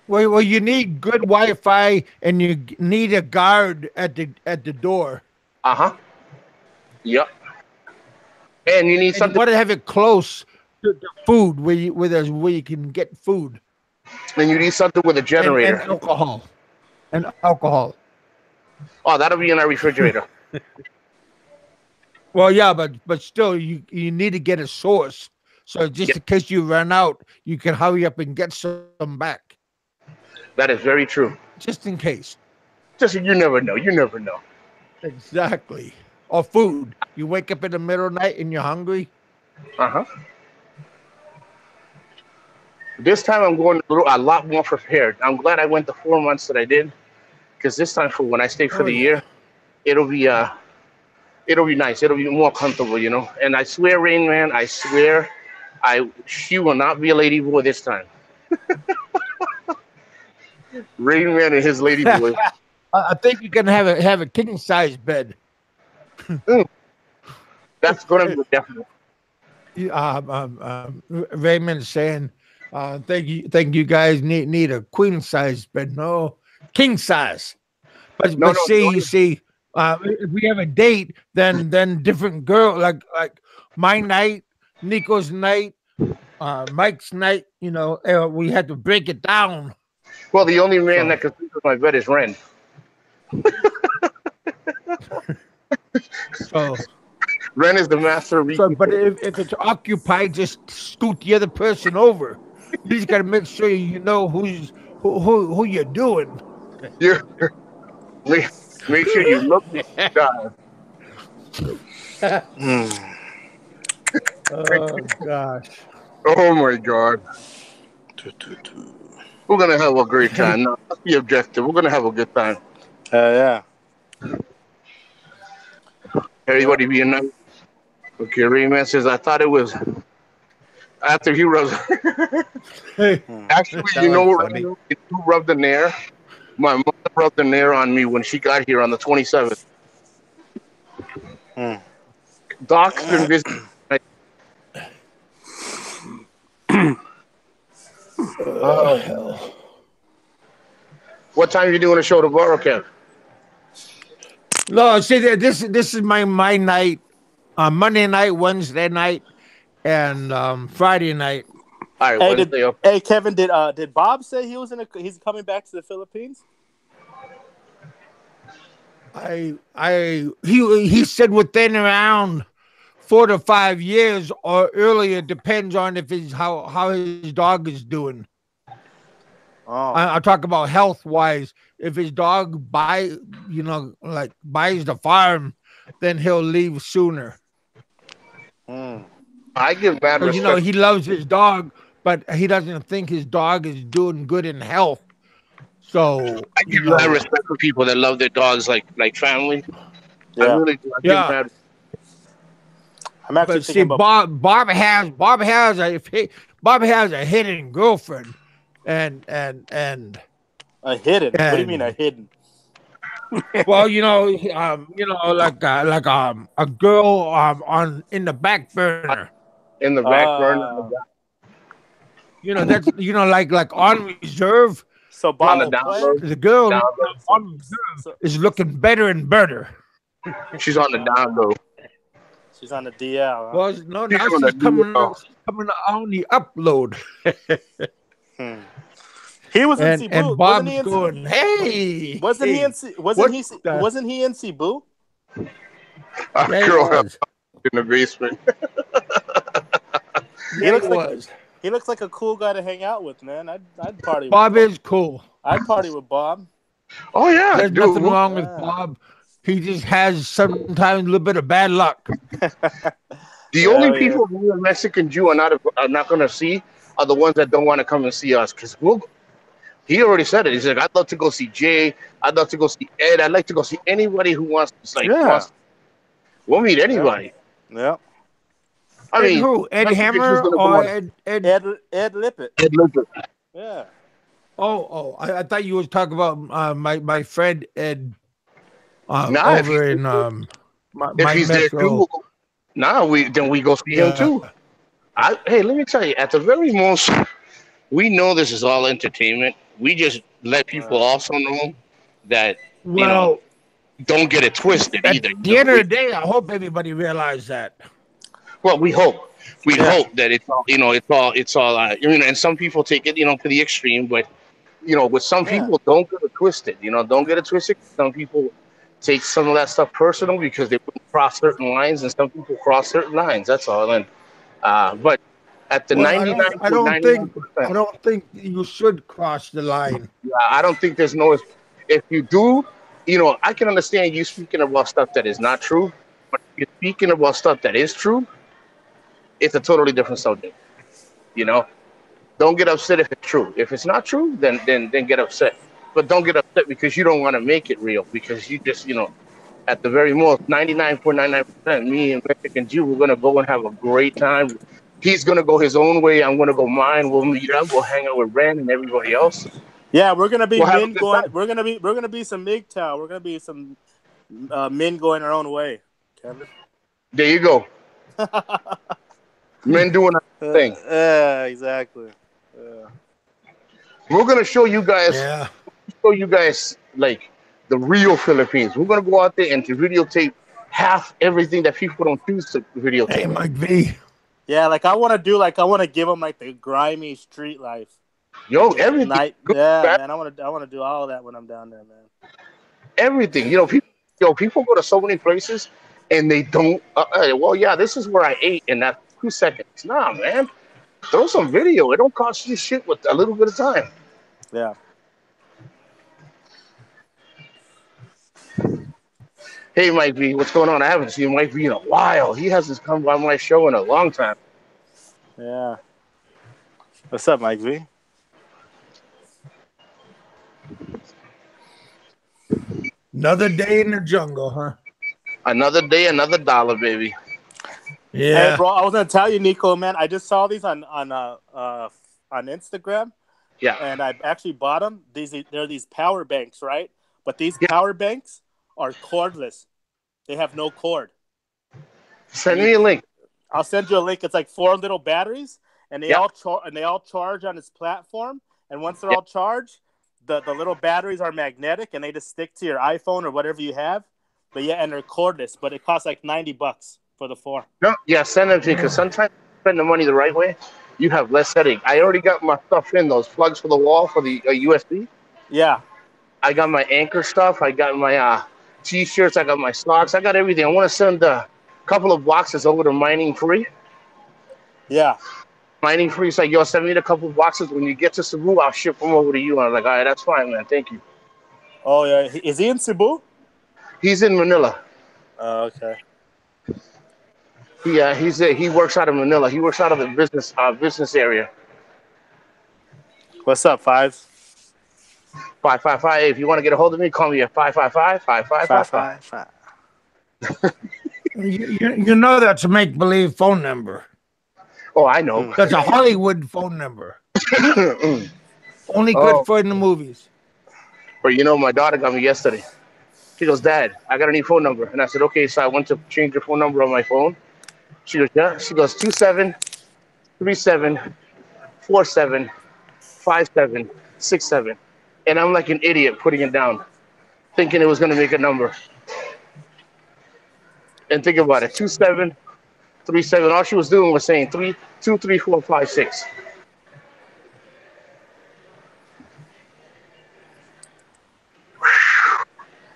Well, you need good Wi-Fi, and you need a guard at the door. Yep. And you need something. You want to have it close to the food where you can get food. And you need something with a generator. And alcohol. And alcohol. Oh, that'll be in our refrigerator. Well, yeah, but still, you need to get a source. So just in case you run out, you can hurry up and get some back. That is very true. Just in case. You never know. You never know. Exactly. Or food. You wake up in the middle of the night and you're hungry. This time I'm going a lot more prepared. I'm glad I went the 4 months that I did, because this time for when I stay for the year, it'll be nice. It'll be more comfortable, And I swear, Rain Man, I swear, she will not be a lady boy this time. Rain Man and his lady boy. I think you can have a king size bed. That's going to be definite. Raymond's saying, think you guys need a queen size bed. No, king size. But see, if we have a date, then different girl, like my night, Nico's night, Mike's night. We had to break it down. Well, the only man that can sleep in my bed is Ren. So Ren is the master of but if it's occupied, just scoot the other person over. You just got to make sure you know who you're doing. Make sure you look at God. Oh gosh. Oh my God. We're gonna have a great time. No, let's be objective. We're gonna have a good time. Yeah. Everybody being nice. Okay, Rayman says I thought it was after he rubs. Actually, you know what? Who rubbed the nair? My mother rubbed the nair on me when she got here on the 27th. Doc's been visiting. Oh hell! What time are you doing a show tomorrow, Kev? No, see, this is my night. Monday night, Wednesday night, and Friday night. All right, Hey, Wednesday. hey, Kevin, did Bob say he's coming back to the Philippines? He said within around 4 to 5 years or earlier, depends on if his how his dog is doing. Oh, I talk about health wise. If his dog buys the farm, then he'll leave sooner. I give mad Because respect. he loves his dog, but he doesn't think his dog is doing good in health. So I give mad respect for people that love their dogs like family. I yeah. really do. I give yeah. mad. I'm actually But see, thinking about. Bob has a hidden girlfriend, and A hidden. What do you mean a and hidden? well, a girl on in the back burner. In the back burner, That's like on reserve. So on Bob the will Well, play. download. the girl Download. on reserve So is looking better and better. She's on the download. she's on the DL. Huh? Well, no, She's now on the DL. she's coming on the upload, Hmm. He was in and Cebu, wasn't he? Bob's going, hey, Wasn't he hey, in? what? The, Wasn't he in Cebu? A yeah, he girl was. in the basement. He Yeah, he looks like was. he looks like a cool guy to hang out with, man. I'd party with Bob Bob. is cool. I'd party with Bob. Oh yeah, There's nothing dude. wrong with Yeah. Bob. He just has sometimes a little bit of bad luck. The Hell only yeah. people who are Mexican Jew are not going to see are the ones that don't want to come and see us. Because he already said it. He's like, I'd love to go see Jay. I'd love to go see Ed. I'd like to go see anybody who wants to. Yeah. We'll meet anybody. Yeah. I mean, Who? Ed Mexican Jew's Hammer gonna go or on. Ed? Ed Lippett. Ed Lippert. Yeah. I thought you was talking about my friend Ed Nah, over in if my he's there metro. too, then we go see him Yeah. too. Hey, let me tell you, at the very most, we know this is all entertainment. We just let people also know that Well, don't get it twisted at either. the end of the day, I hope everybody realized that. Well, we hope. We Yeah. hope that it's all, it's all, and some people take it, to the extreme, but, with some Yeah. people, don't get it twisted, don't get it twisted. Some people take some of that stuff personal because they wouldn't cross certain lines, and some people cross certain lines. That's all. And, but at the Well, I don't think 99.99%, you should cross the line. I don't think there's no, if you do, I can understand you speaking about stuff that is not true, but if you're speaking about stuff that is true, it's a totally different subject. Don't get upset if it's true. If it's not true, then get upset. But don't get upset because you don't want to make it real. Because you just, at the very most, 99.99%, me and Mexican Jew, we're gonna go and have a great time. He's gonna go his own way. I'm gonna go mine. We'll meet up. We'll hang out with Ren and everybody else. Yeah, we're gonna be We'll have a men good going. time. We're gonna be some MGTOW. We're gonna be some men going our own way. Kevin. There you go. Men doing a thing. Yeah, exactly. We're gonna show you guys. Yeah. Show you guys like the real Philippines. We're gonna go out there and to videotape half everything that people don't choose to videotape. Hey, Mike V. Yeah, I want to give them like the grimy street life. Yo, everything. Night. Good, Yeah, bad, man. I want to do all of that when I'm down there, man. everything. People go to so many places and they don't. Well, yeah, this is where I ate in that 2 seconds. Nah, man, throw some video. It don't cost you shit with a little bit of time. Yeah. Hey, Mike V, what's going on? I haven't seen Mike V in a while. He hasn't come by my show in a long time. Yeah. What's up, Mike V? Another day in the jungle, huh? Another day, another dollar, baby. Yeah. Hey, bro, I was gonna tell you, Nico, man. I just saw these on Instagram. Yeah. And I actually bought them. They're these power banks, right? But these power banks are cordless. They have no cord. Send me a link. I'll send you a link. It's like 4 little batteries, and they Yeah. all charge on this platform. And once they're all charged, the little batteries are magnetic, and they just stick to your iPhone or whatever you have. But yeah, and they're cordless. But it costs like $90 for the 4. No, yeah, send them to me because sometimes you spend the money the right way, You have less headache. I already got my stuff in those plugs for the wall for the USB. Yeah. I got my anchor stuff. I got my t-shirts. I got my socks. I got everything. I want to send a couple of boxes over to Mining Free. Yeah. Mining Free is like, yo, send me a couple of boxes. When you get to Cebu, I'll ship them over to you. And I was like, all right, that's fine, man. Thank you. Oh yeah. Is he in Cebu? He's in Manila. Oh, okay. He works out of Manila. He works out of the business area. What's up, Fives? 555. If you want to get a hold of me, call me at 555 5555. 555. You know that's a make believe phone number. Oh, I know. That's a Hollywood phone number. Only good Oh. for in the movies. But you know, my daughter got me yesterday. She goes, Dad, I got a new phone number. And I said, okay. So I went to change your phone number on my phone. She goes, yeah. She goes, 2737475767. And I'm like an idiot putting it down, thinking it was going to make a number. And think about it, 2737. All she was doing was saying 2, 3, 4, 5, 6.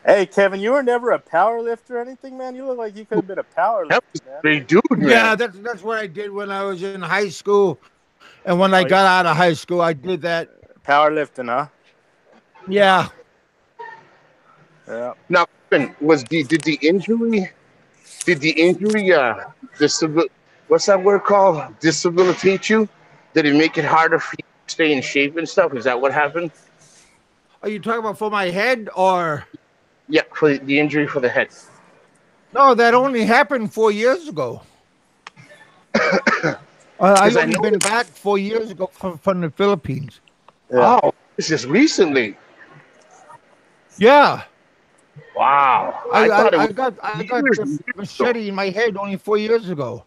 Hey, Kevin, you were never a power lifter or anything, man. You look like you could have been a power That lifter, was a man. big dude, man. Yeah, that's what I did when I was in high school. And when I got out of high school, I did that. Powerlifting, huh? Yeah. Yeah. Now, did the injury what's that word called? Disabilitate you? Did it make it harder for you to stay in shape and stuff? Is that what happened? Are you talking about for my head or? Yeah, for the injury for the head. No, that only happened 4 years ago. I only been back 4 years ago from the Philippines. Yeah. Oh, this is recently. Yeah. Wow. I got the machete in my head only 4 years ago.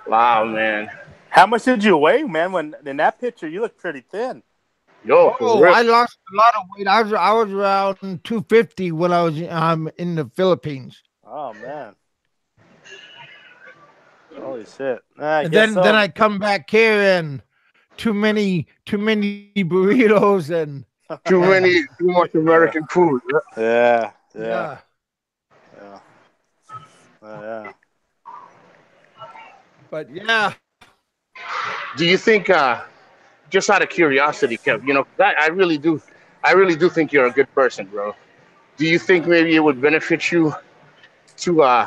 Wow, man. How much did you weigh, man? When in that picture, you look pretty thin. Yo, I lost a lot of weight. I was around 250 when I was in the Philippines. Oh man. Holy shit! And then I come back here and too many burritos and too much American food. Yeah. Yeah. But yeah. Do you think, just out of curiosity, Kev, you know, I really do think you're a good person, bro. Do you think maybe it would benefit you to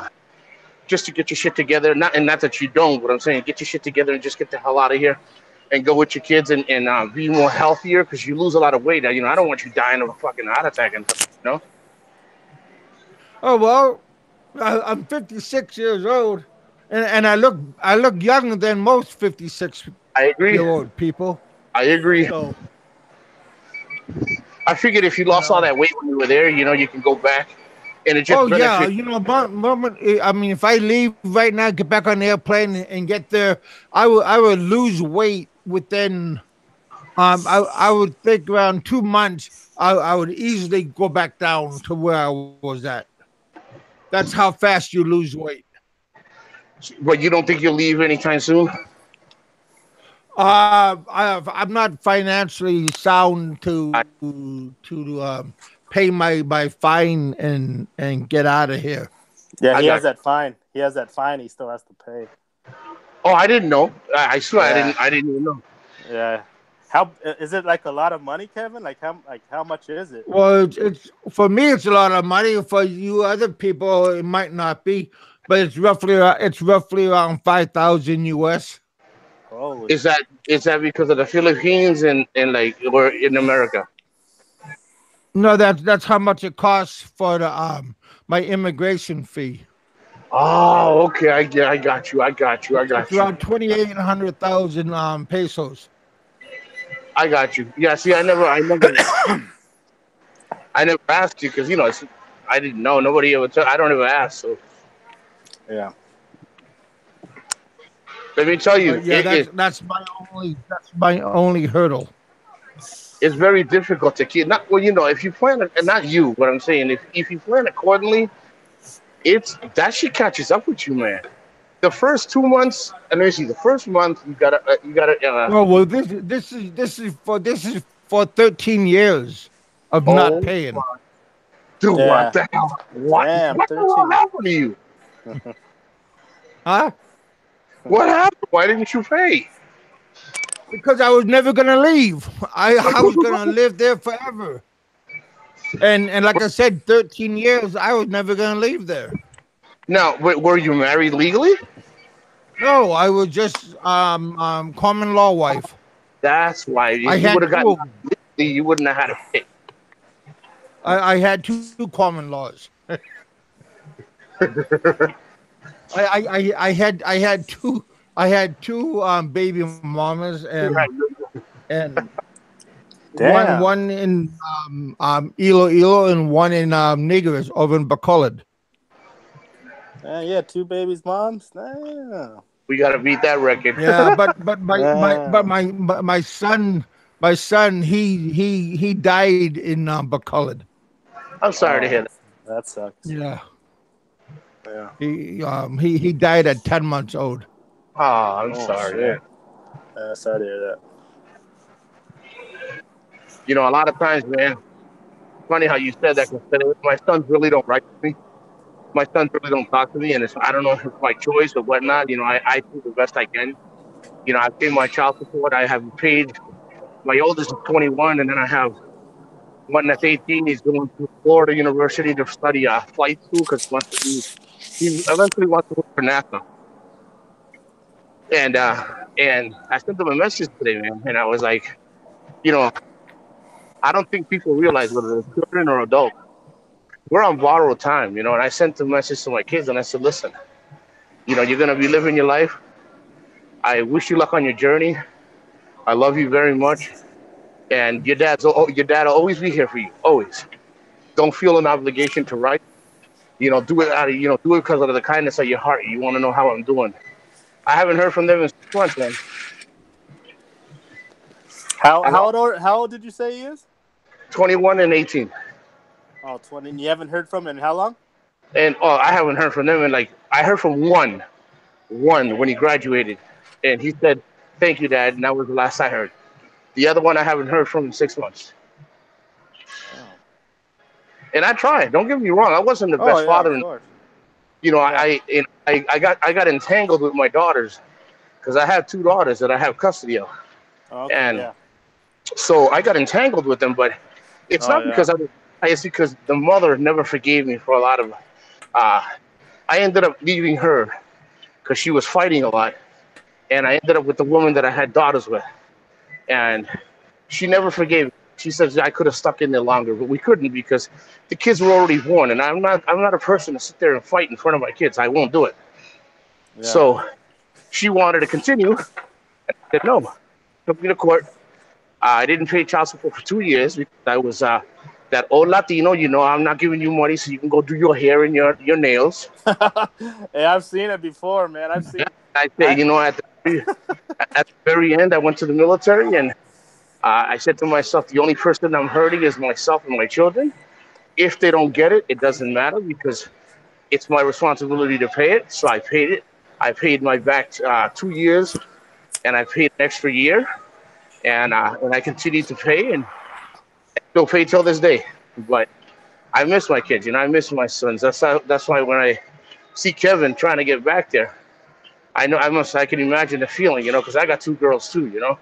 just to get your shit together? Not that you don't, but I'm saying get your shit together and just get the hell out of here and go with your kids and be more healthier, because you lose a lot of weight. You know, I don't want you dying of a fucking heart attack and stuff, you know? Oh well, I'm 56 years old, and I look younger than most 56-year-old people. I agree. So, I figured if you lost all that weight when you were there, you know, you can go back. And it just yeah, you know, I mean, if I leave right now, get back on the airplane and get there, I would lose weight within. I would think around 2 months. I would easily go back down to where I was at. That's how fast you lose weight. But you don't think you'll leave anytime soon? I'm not financially sound to pay my fine and get out of here. Yeah, he has that fine. He still has to pay. Oh, I didn't know. I swear, yeah. I didn't even know. Yeah. How is it, like a lot of money, Kevin? Like how much is it? Well, it's for me, it's a lot of money. For you other people, it might not be, but it's roughly around 5,000 US. Holy. Is that because of the Philippines and like, or in America? No, that's how much it costs for the my immigration fee. Oh, okay. I got you. It's around 2,800,000 pesos. I got you. Yeah. See, I never I never asked you because, you know, I didn't know. Nobody ever. I don't ever ask. So yeah. Let me tell you. That's my only hurdle. It's very difficult to keep. You know, if you plan, and not you, but I'm saying if you plan accordingly, that shit catches up with you, man. The first 2 months, and let me see. The first month you gotta. Well, this is for 13 years of not Oh, paying. dude, what Yeah. the hell? Damn, What the hell 13. happened to you? Huh? What happened? Why didn't you pay? Because I was never gonna leave. I was gonna live there forever. And like I said, 13 years, I was never gonna leave there. Now, were you married legally? No, I was just common law wife. That's why. I If you would had have two gotten of them. legally, you wouldn't have had to pay. I had two common laws. I had two baby mamas and Damn. one in Iloilo and one in Negus over in Bacolod. Yeah, two babies, moms. Damn. We got to beat that record. Yeah, but Damn. my son he died in Bacolod. I'm sorry to hear Oh, that. that sucks. Yeah, Yeah. he died at 10 months old. Oh, I'm Oh sorry, man. shit. Sorry to hear that. You know, a lot of times, man. Funny how you said that. 'Cause my sons really don't write to me. My sons really don't talk to me, and I don't know if it's my choice or whatnot. You know, I do the best I can. You know, I pay my child support. I have paid. My oldest is 21, and then I have one that's 18. He's going to Florida University to study flight school because he eventually wants to work for NASA. And I sent him a message today, man, and I was like, you know, I don't think people realize whether they're children or adults, we're on borrowed time, you know. And I sent a message to my kids, and I said, listen, you know, you're gonna be living your life. I wish you luck on your journey. I love you very much, and your dad will always be here for you, always. Don't feel an obligation to write. You know, do it out of do it because of the kindness of your heart. You want to know how I'm doing. I haven't heard from them in 6 months, man. I know, How old did you say he is? 21 and 18. Oh, 20. You haven't heard from him in how long? And I haven't heard from them. And like, I heard from one when he graduated, and he said, "Thank you, Dad." And that was the last I heard. The other one I haven't heard from in 6 months. Oh. And I tried. Don't get me wrong. I wasn't the Oh best yeah, father. of And course. you know, Yeah. I got entangled with my daughters because I have two daughters that I have custody of, Okay. and Yeah. so I got entangled with them. But it's Oh not yeah. because it's because the mother never forgave me for a lot of. Uh, I ended up leaving her because she was fighting a lot, and I ended up with the woman that I had daughters with, and she never forgave me. She says I could have stuck in there longer, but we couldn't because the kids were already born, and I'm not a person to sit there and fight in front of my kids. I won't do it. Yeah. So she wanted to continue. I said no. Took me to court. I didn't pay child support for 2 years because I was that old Latino. You know, I'm not giving you money so you can go do your hair and your nails. Hey, I've seen it before, man. I've seen. I said, I. you know, at the very end, I went to the military and I said to myself, the only person I'm hurting is myself and my children. If they don't get it, it doesn't matter because it's my responsibility to pay it. So I paid it. I paid my back 2 years, and I paid an extra year, and I continue to pay and still pay till this day. But I miss my kids, you know. I miss my sons. That's why when I see Kevin trying to get back there, I know I can imagine the feeling, you know, because I got two girls too, you know.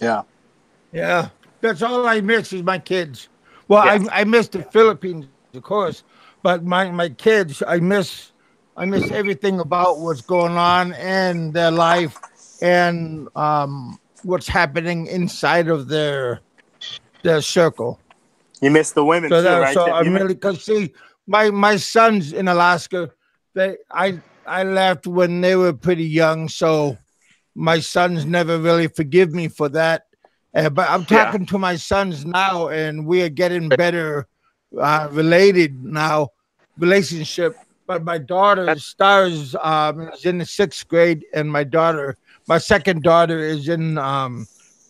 Yeah. Yeah, that's all I miss is my kids. Well, Yeah. I miss the Philippines, of course, but my kids, I miss everything about what's going on in their life and what's happening inside of their circle. You miss the women too, right? So You I'm miss. really because see my sons in Alaska, they I left when they were pretty young, so my sons never really forgive me for that. But I'm Yeah. talking to my sons now, and we are getting better related now, relationship. But my daughter Stars is in the 6th grade, and my second daughter, is in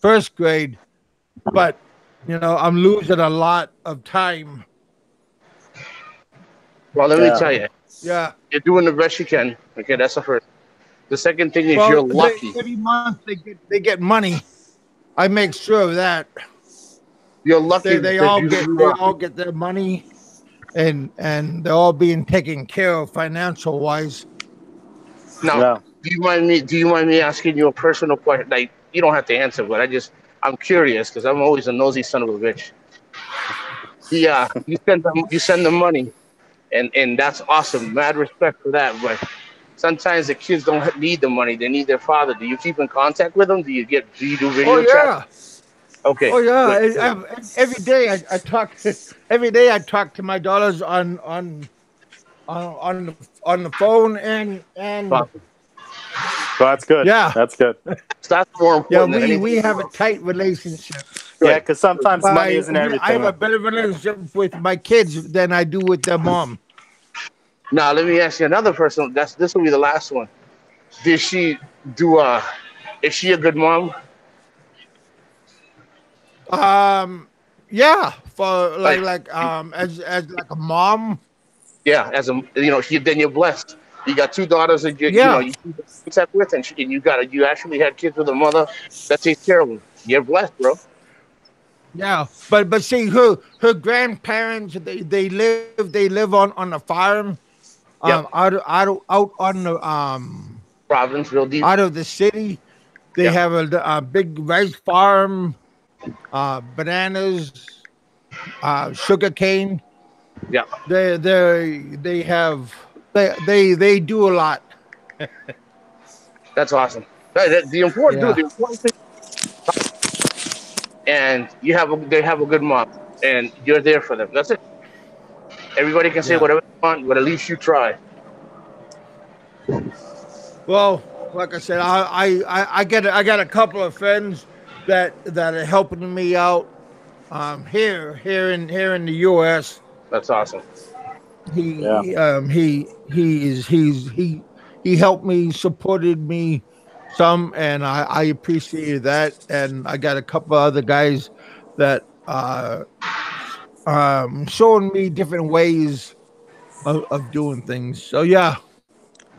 first grade. But I'm losing a lot of time Well, let me tell you, Yeah. you're doing the best you can. Okay, that's the first. The second thing is you're Well, lucky. every month they get money. I make sure of that. You're lucky They because all you. get their money, and they're all being taken care of financial wise. Now, Yeah. Do you mind me asking you a personal question? Like, you don't have to answer, but I'm curious because I'm always a nosy son of a bitch. Yeah, you send them money, and that's awesome. Mad respect for that. But sometimes the kids don't need the money; they need their father. Do you keep in contact with them? Do you do Oh video chat? yeah, Okay, oh yeah. good. Every day I talk. Every day I talk to my daughters on the phone and Awesome. Well, that's good. yeah, That's good. So that's more yeah. important than We anything. have a tight relationship. Yeah, Good. because sometimes money isn't I have everything. a better relationship with my kids than I do with their mom. Now let me ask you another person. This will be the last one. Did she do Is she a good mom? Yeah, for Like, as like a mom. yeah, as a then you're blessed. You got two daughters that Yeah, you keep in contact with, and you actually had kids with a mother that takes care of them. You're blessed, bro. yeah. But see, her grandparents they live on a farm Yep, out on the Providence, real deep. out of the city. They Yeah, have a big rice farm, bananas, sugar cane. yeah, They have they do a lot. that's awesome. The important, dude, Yeah, the important thing, and they have a good mom, and you're there for them. That's it. Everybody can say yeah. whatever they want, but at least you try. Well, like I said, I got a couple of friends that are helping me out here in the U.S. That's awesome. Yeah. He helped me, supported me some, and I appreciated that. And I got a couple of other guys that showing me different ways of doing things. So yeah.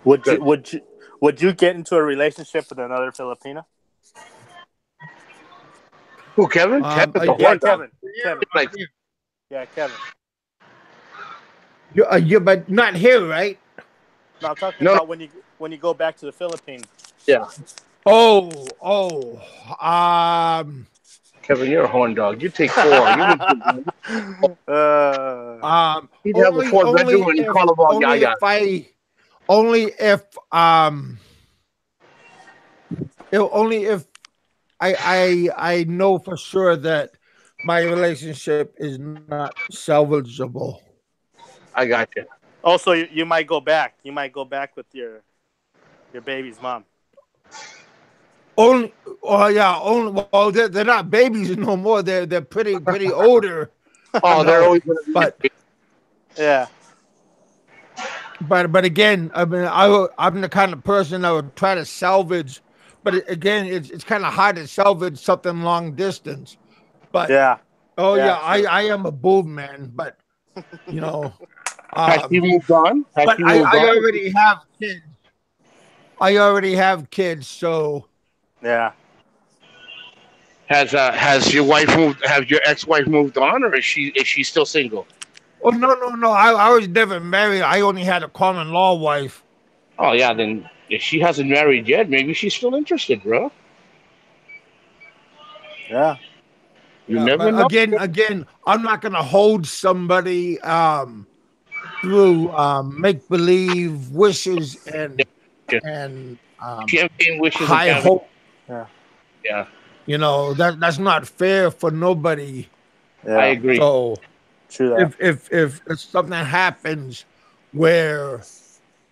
Would you Good. would you would you get into a relationship with another Filipina? Who, Kevin? Kevin's a Yeah, Yeah, horn dog. Kevin. Kevin. Like, Yeah, Kevin. you but not here, right? No, I'm talking no, about when you go back to the Philippines. yeah, Oh, Kevin, you're a horn dog. You take four. You'd have a four bedroom and you call them all only if Yaya. I only only if I know for sure that my relationship is not salvageable. I got you. Also, you might go back. You might go back with your baby's mom. Only, oh yeah, only. Well, they're not babies no more. They're pretty older, you Oh, they're know. always going to But be. Yeah. but again, I mean, I'm the kind of person that would try to salvage. But again, it's kind of hard to salvage something long distance. But Yeah. oh yeah, Yeah. True. I am a bull man. But you know, Has he moved on? Has but he moved I on? already have kids. I already have kids, so Yeah. Has your wife moved? Has your ex-wife moved on, or is she still single? oh no. I was never married. I only had a common law wife. Oh yeah, then if she hasn't married yet, maybe she's still interested, bro. Yeah. You Yeah, never but know. again, I'm not gonna hold somebody through make believe wishes Yeah. and Champagne wishes and high caviar. hope. Yeah. Yeah, You know that's not fair for nobody. I Yeah. agree. So True that. if something happens where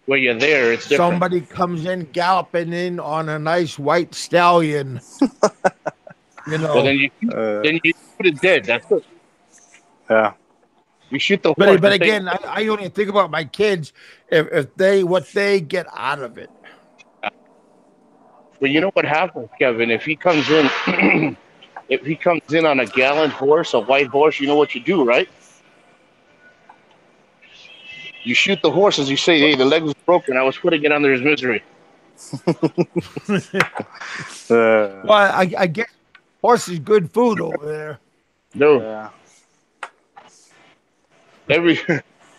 Where you're there, it's different. somebody comes in galloping in on a nice white stallion, you Well, know. then you shoot it dead. That's it. Yeah. You shoot the horse. But And say, again, I only think about my kids if they what they get out of it. but you know what happens, Kevin? If he comes in, if he comes in on a gallant horse, a white horse, you know what you do, right? You shoot the horse as you say, hey, the leg was broken. I was putting it under his misery. Well, I guess horse is good food over there. No, Yeah. every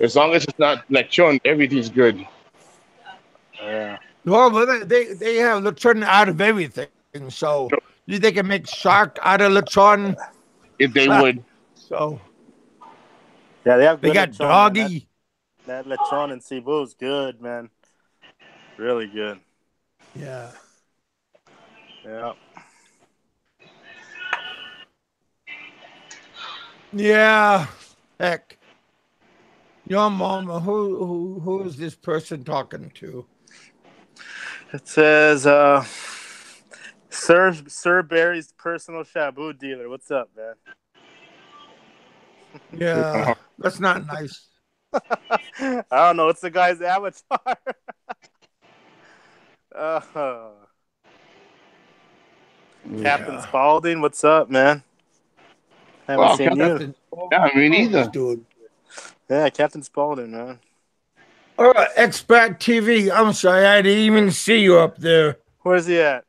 as long as it's not lechon, everything's good. Yeah. Well, but they have lechon out of everything, so they can make shark out of lechon. If they would, So Yeah, they have they good got lechon, man. doggy. That lechon in Cebu is good, man. Really good. Yeah. Yeah. Yeah. Heck. Your mama, who is this person talking to? It says, Sir Barry's personal shabu dealer. What's up, man? Yeah, that's not nice. I don't know. It's the guy's avatar. Captain Spaulding, what's up, man? Haven't well, seen you. yeah, me neither. Dude. Yeah, Captain Spaulding, man. All right, Expat TV. I'm sorry, I didn't even see you up there. Where's he at?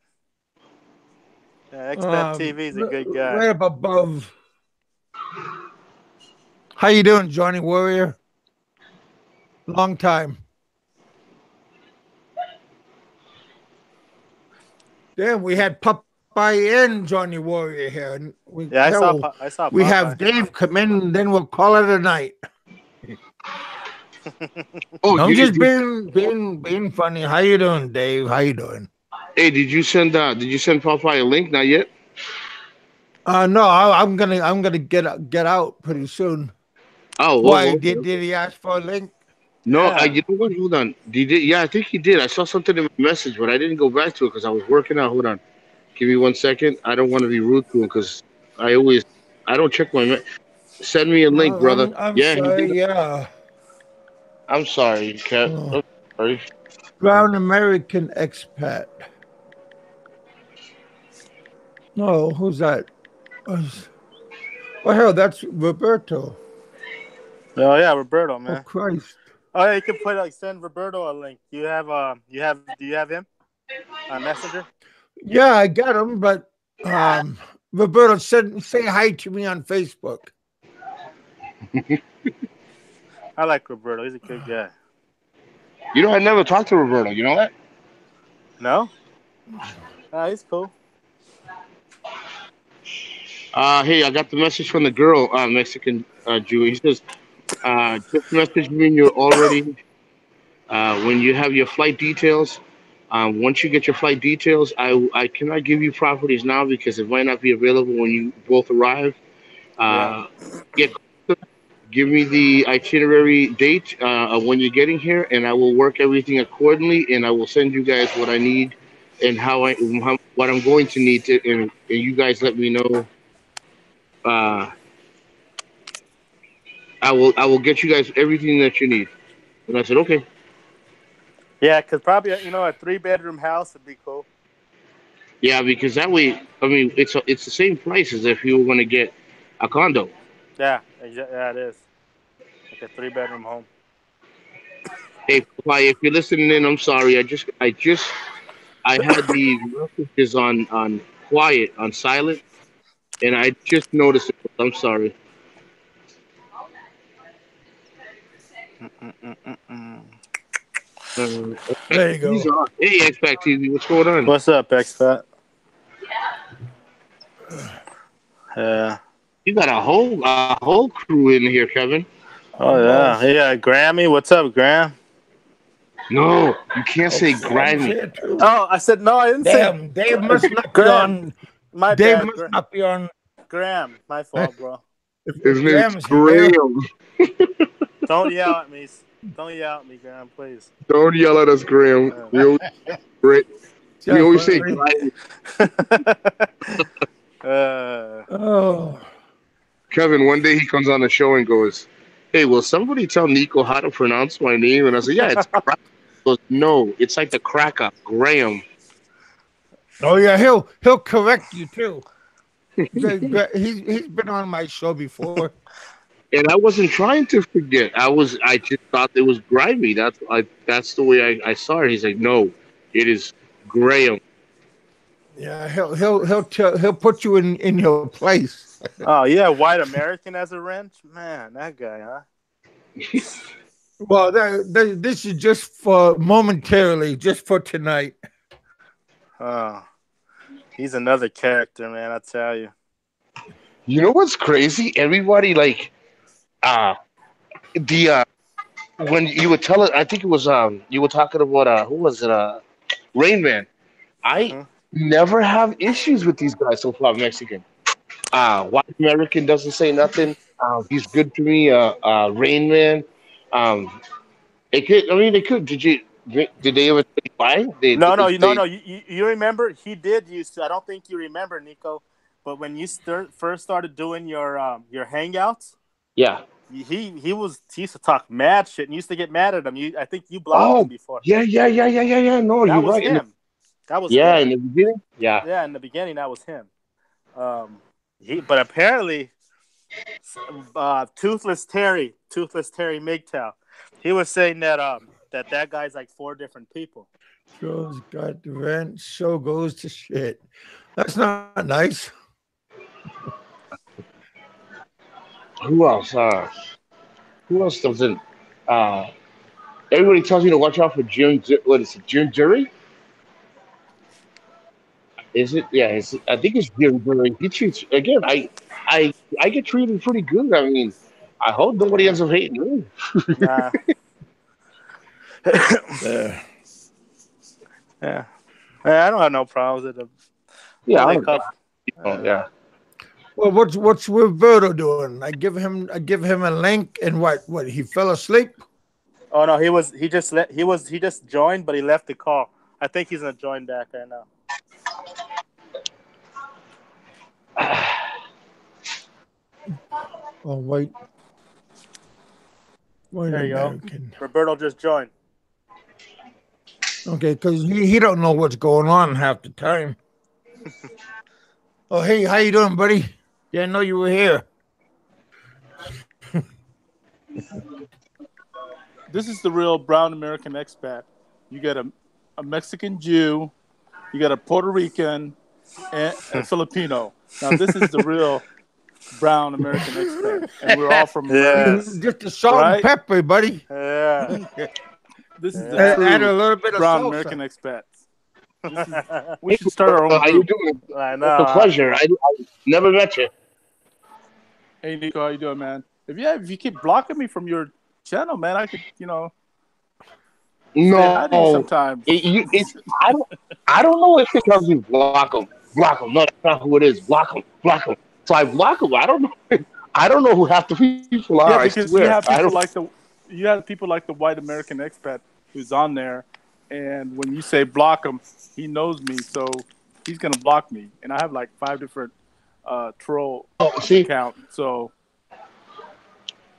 Yeah, Expat TV is a good guy. Right up above. How you doing, Johnny Warrior? Long time. Then we had Popeye and Johnny Warrior here. And Yeah, I saw We Popeye. have Dave come in, and then we'll call it a night. Oh, I'm just being funny. How you doing, Dave? How you doing? Hey, did you send Popeye a link? Not yet. No, I'm gonna get out pretty soon. Oh, Why okay. did he ask for a link? No, Yeah. you know what? Hold on. Did he? Yeah, I think he did. I saw something in my message, but I didn't go back to it because I was working out. Hold on. Give me 1 second. I don't want to be rude to him because I don't check my. Send me a link, brother. I'm Yeah, he sorry. did. Yeah. I'm sorry, Kev. Oh. I'm sorry. Brown American expat. No, who's that? Oh, hell, that's Roberto. Oh yeah, Roberto, Oh, man. Christ. Oh yeah, you can send Roberto a link. Do you have him on Messenger? Yeah, I got him, but Roberto say hi to me on Facebook. I like Roberto. He's a good guy. You know, I never talked to Roberto. You know that? No? He's cool. Hey, I got the message from the girl, Mexican Jew. He says, just message me when you're already, when you have your flight details. Once you get your flight details, I cannot give you properties now because it might not be available when you both arrive. Yeah. Get Give me the itinerary date of when you're getting here, and I will work everything accordingly. And I will send you guys what I need and what I'm going to need to, and you guys let me know. I will get you guys everything that you need. And I said, okay. Yeah, because probably a 3-bedroom house would be cool. Yeah, because that way, I mean, it's the same price as if you were going to get a condo. Yeah, yeah, it is. Like a 3-bedroom home. Hey, Papaya, if you're listening in, I'm sorry. I had the messages on quiet, on silent, and I just noticed it. I'm sorry. There you go. Hey, Xpac TV, what's going on? What's up, Expat? Yeah. You got a whole crew in here, Kevin. Oh yeah. Yeah, Grammy. What's up, Graham? No, you can't say Grammy. Oh, I said no. I didn't say. Dave must not be Graham. on. My Dave bad. must not be on. Graham. My fault, bro. His name's Graham's here. Graham. Don't yell at me. Don't yell at me, Graham, please. Don't yell at us, Graham. We always say Grammy. Oh. Kevin, one day he comes on the show and goes, "Hey, will somebody tell Nico how to pronounce my name?" And I said, "Yeah, it's crack." He goes, "No, it's like the crack up, Graham." Oh yeah, he'll correct you too. He's been on my show before. And I wasn't trying to forget. I just thought it was grimy. That's the way I saw it. He's like, no, it is Graham. Yeah, he'll put you in your place. Oh yeah, white American as a wrench, man. That guy, huh? Well, this is just for momentarily, just for tonight. Oh, he's another character, man. I tell you. You know what's crazy? Everybody like the when you would tell it. I think it was you were talking about who was it? Rain Man. I Hmm. never have issues with these guys so far. Mexican. White American doesn't say nothing. He's good to me. Rain Man. Um, it could. I mean, they could. Did they ever say why? No, no, no, They no. You remember? He did used to. I don't think you remember, Nico. But when you first started doing your hangouts, yeah. he used to talk mad shit and used to get mad at him. I think you blocked him Oh before. yeah. No, That you're was right. him. That was Yeah, him. in the beginning. Yeah. Yeah, in the beginning, that was him. But apparently, Toothless Terry MGTOW, he was saying that guy's like 4 different people. Show's got the rent. Show goes to shit. That's not nice. Who else? Who else doesn't? Uh, Everybody tells me to watch out for Jim. What is it? Jim Jury? Is it? Yeah. I think it's Jim Jury. He treats again. I I get treated pretty good. I mean, I hope nobody ends up hating me. Nah. There. Yeah. I don't have no problems with them. Yeah. All I they don't, call. yeah. Well, what's Roberto doing? I give him a link, and what he fell asleep. Oh no, he just joined, but he left the call. I think he's gonna join back right now. Oh white There you go. American. Roberto just joined. Okay, because he don't know what's going on half the time. Oh hey, how you doing, buddy? Didn't know you were here. This is the real brown American expat. You got a Mexican Jew, you got a Puerto Rican, and a Filipino. Now this is the real brown American expat, and we're all from America, Yes. Just the salt and right? pepper, buddy. Yeah. This is the Yeah. Add a true little bit of brown salsa. American expats. We should start our own How you group. doing? I It's know. a pleasure. I never met you. Hey Nico, how you doing, man? If you keep blocking me from your channel, man, I could say hi to you No, sometime. I don't know if it tells me block them, block them. No, that's not who it is. Block them, block them. So I block them. I don't know. I don't know who half the people are. Yeah, I because swear. I don't. you have people like the white American expat who's on there, and when you say block him, he knows me, so he's gonna block me. And I have like 5 different troll See, accounts, so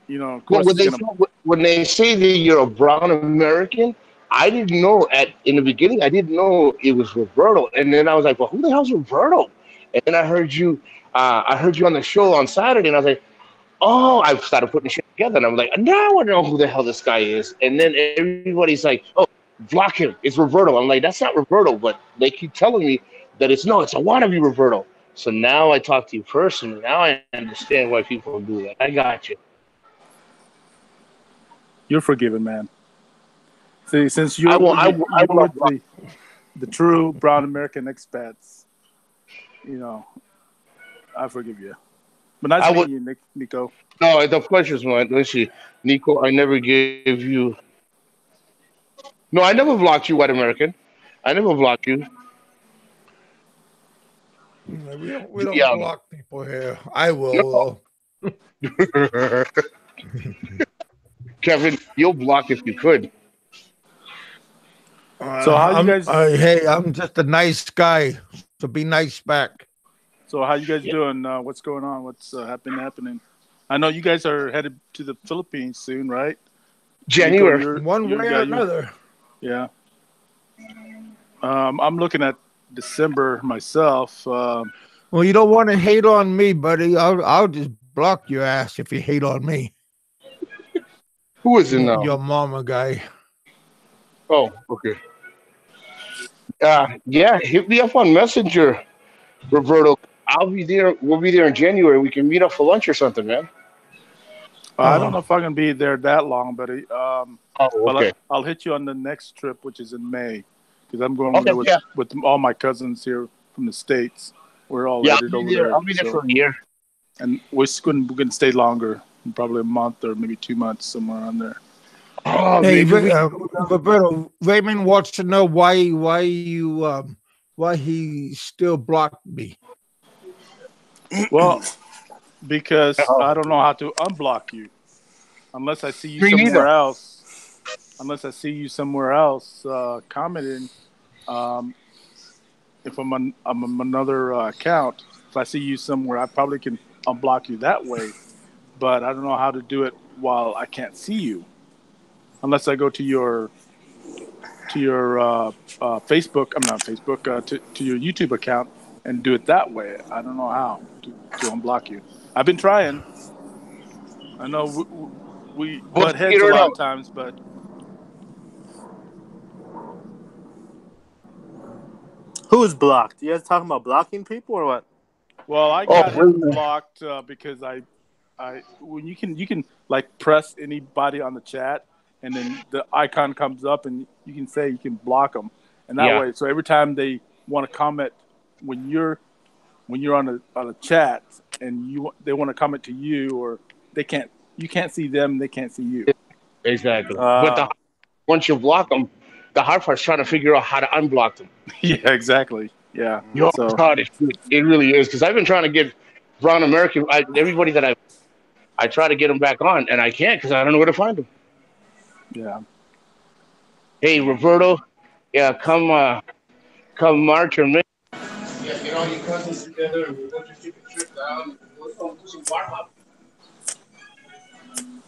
of well, course he's gonna. when they say that you're a brown American, I didn't know in the beginning. I didn't know it was Roberto, and then I was like, "Well, who the hell's Roberto?" And then I heard you. I heard you on the show on Saturday, and I was like, "Oh!" I started putting shit together, and I'm like, "Now I know who the hell this guy is." And then everybody's like, "Oh, block him! It's Roberto." I'm like, "That's not Roberto," but they keep telling me that it's no, it's a wannabe Roberto. So now I talk to you personally. Now I understand why people do that. I got you. You're forgiven, man. See, since I you're will. you're with the true brown American expats, I forgive you. But nice I would. meeting you, Nico. No, the pleasure's mine. Let's see, Nico. I never gave you. No, I never blocked you, white American. I never blocked you. We The, don't block people here. I no. will. Kevin, you'll block if you could. So how you guys? Hey, I'm just a nice guy, so be nice back. So how you guys Yeah. doing? What's going on? What's happening? I know you guys are headed to the Philippines soon, right? January. Nico, One way or another. Yeah. I'm looking at December myself. Well, you don't want to hate on me, buddy. I'll just block your ass if you hate on me. Who is it now? Your mama guy. Oh, okay. Yeah, hit me up on Messenger, Roberto. I'll be there. We'll be there in January. We can meet up for lunch or something, man. I don't know if I can be there that long, but Oh, okay. I'll hit you on the next trip, which is in May, because I'm going Okay, there yeah. with all my cousins here from the States. We're all Yeah, headed over there. I'll be there for a year. And we're going to stay longer, probably a month or maybe 2 months, somewhere on there. Oh, Hey, maybe Roberto, Raymond wants to know why he still blocked me. Well, because Oh. I don't know how to unblock you unless I see you Me somewhere neither. else. Unless I see you somewhere else commenting, if I'm on another account, if I see you somewhere, I probably can unblock you that way. But I don't know how to do it while I can't see you, unless I go to your Facebook. I'm not Facebook to your YouTube account and do it that way. I don't know how to unblock you. I've been trying. I know we We'll butt heads a figure it lot out. of times, but Who's blocked? You guys talking about blocking people or what? well, I Oh, got wait a him minute. blocked because I when you can like press anybody on the chat and then the icon comes up and you can block them, and that Yeah. way, so every time they want to comment when you're on a chat and they want to comment to you, or you can't see them, they can't see you. Exactly. But once you block them, the hard part's trying to figure out how to unblock them. Yeah, exactly. Yeah. Yo, it's So hard. It really is. Because I've been trying to get Brown American, everybody that I try to get them back on, and I can't because I don't know where to find them. yeah. Hey, Roberto, yeah, come March or May. Yeah, get all your cousins together and we'll just take a trip down. We'll go do some bar hopping.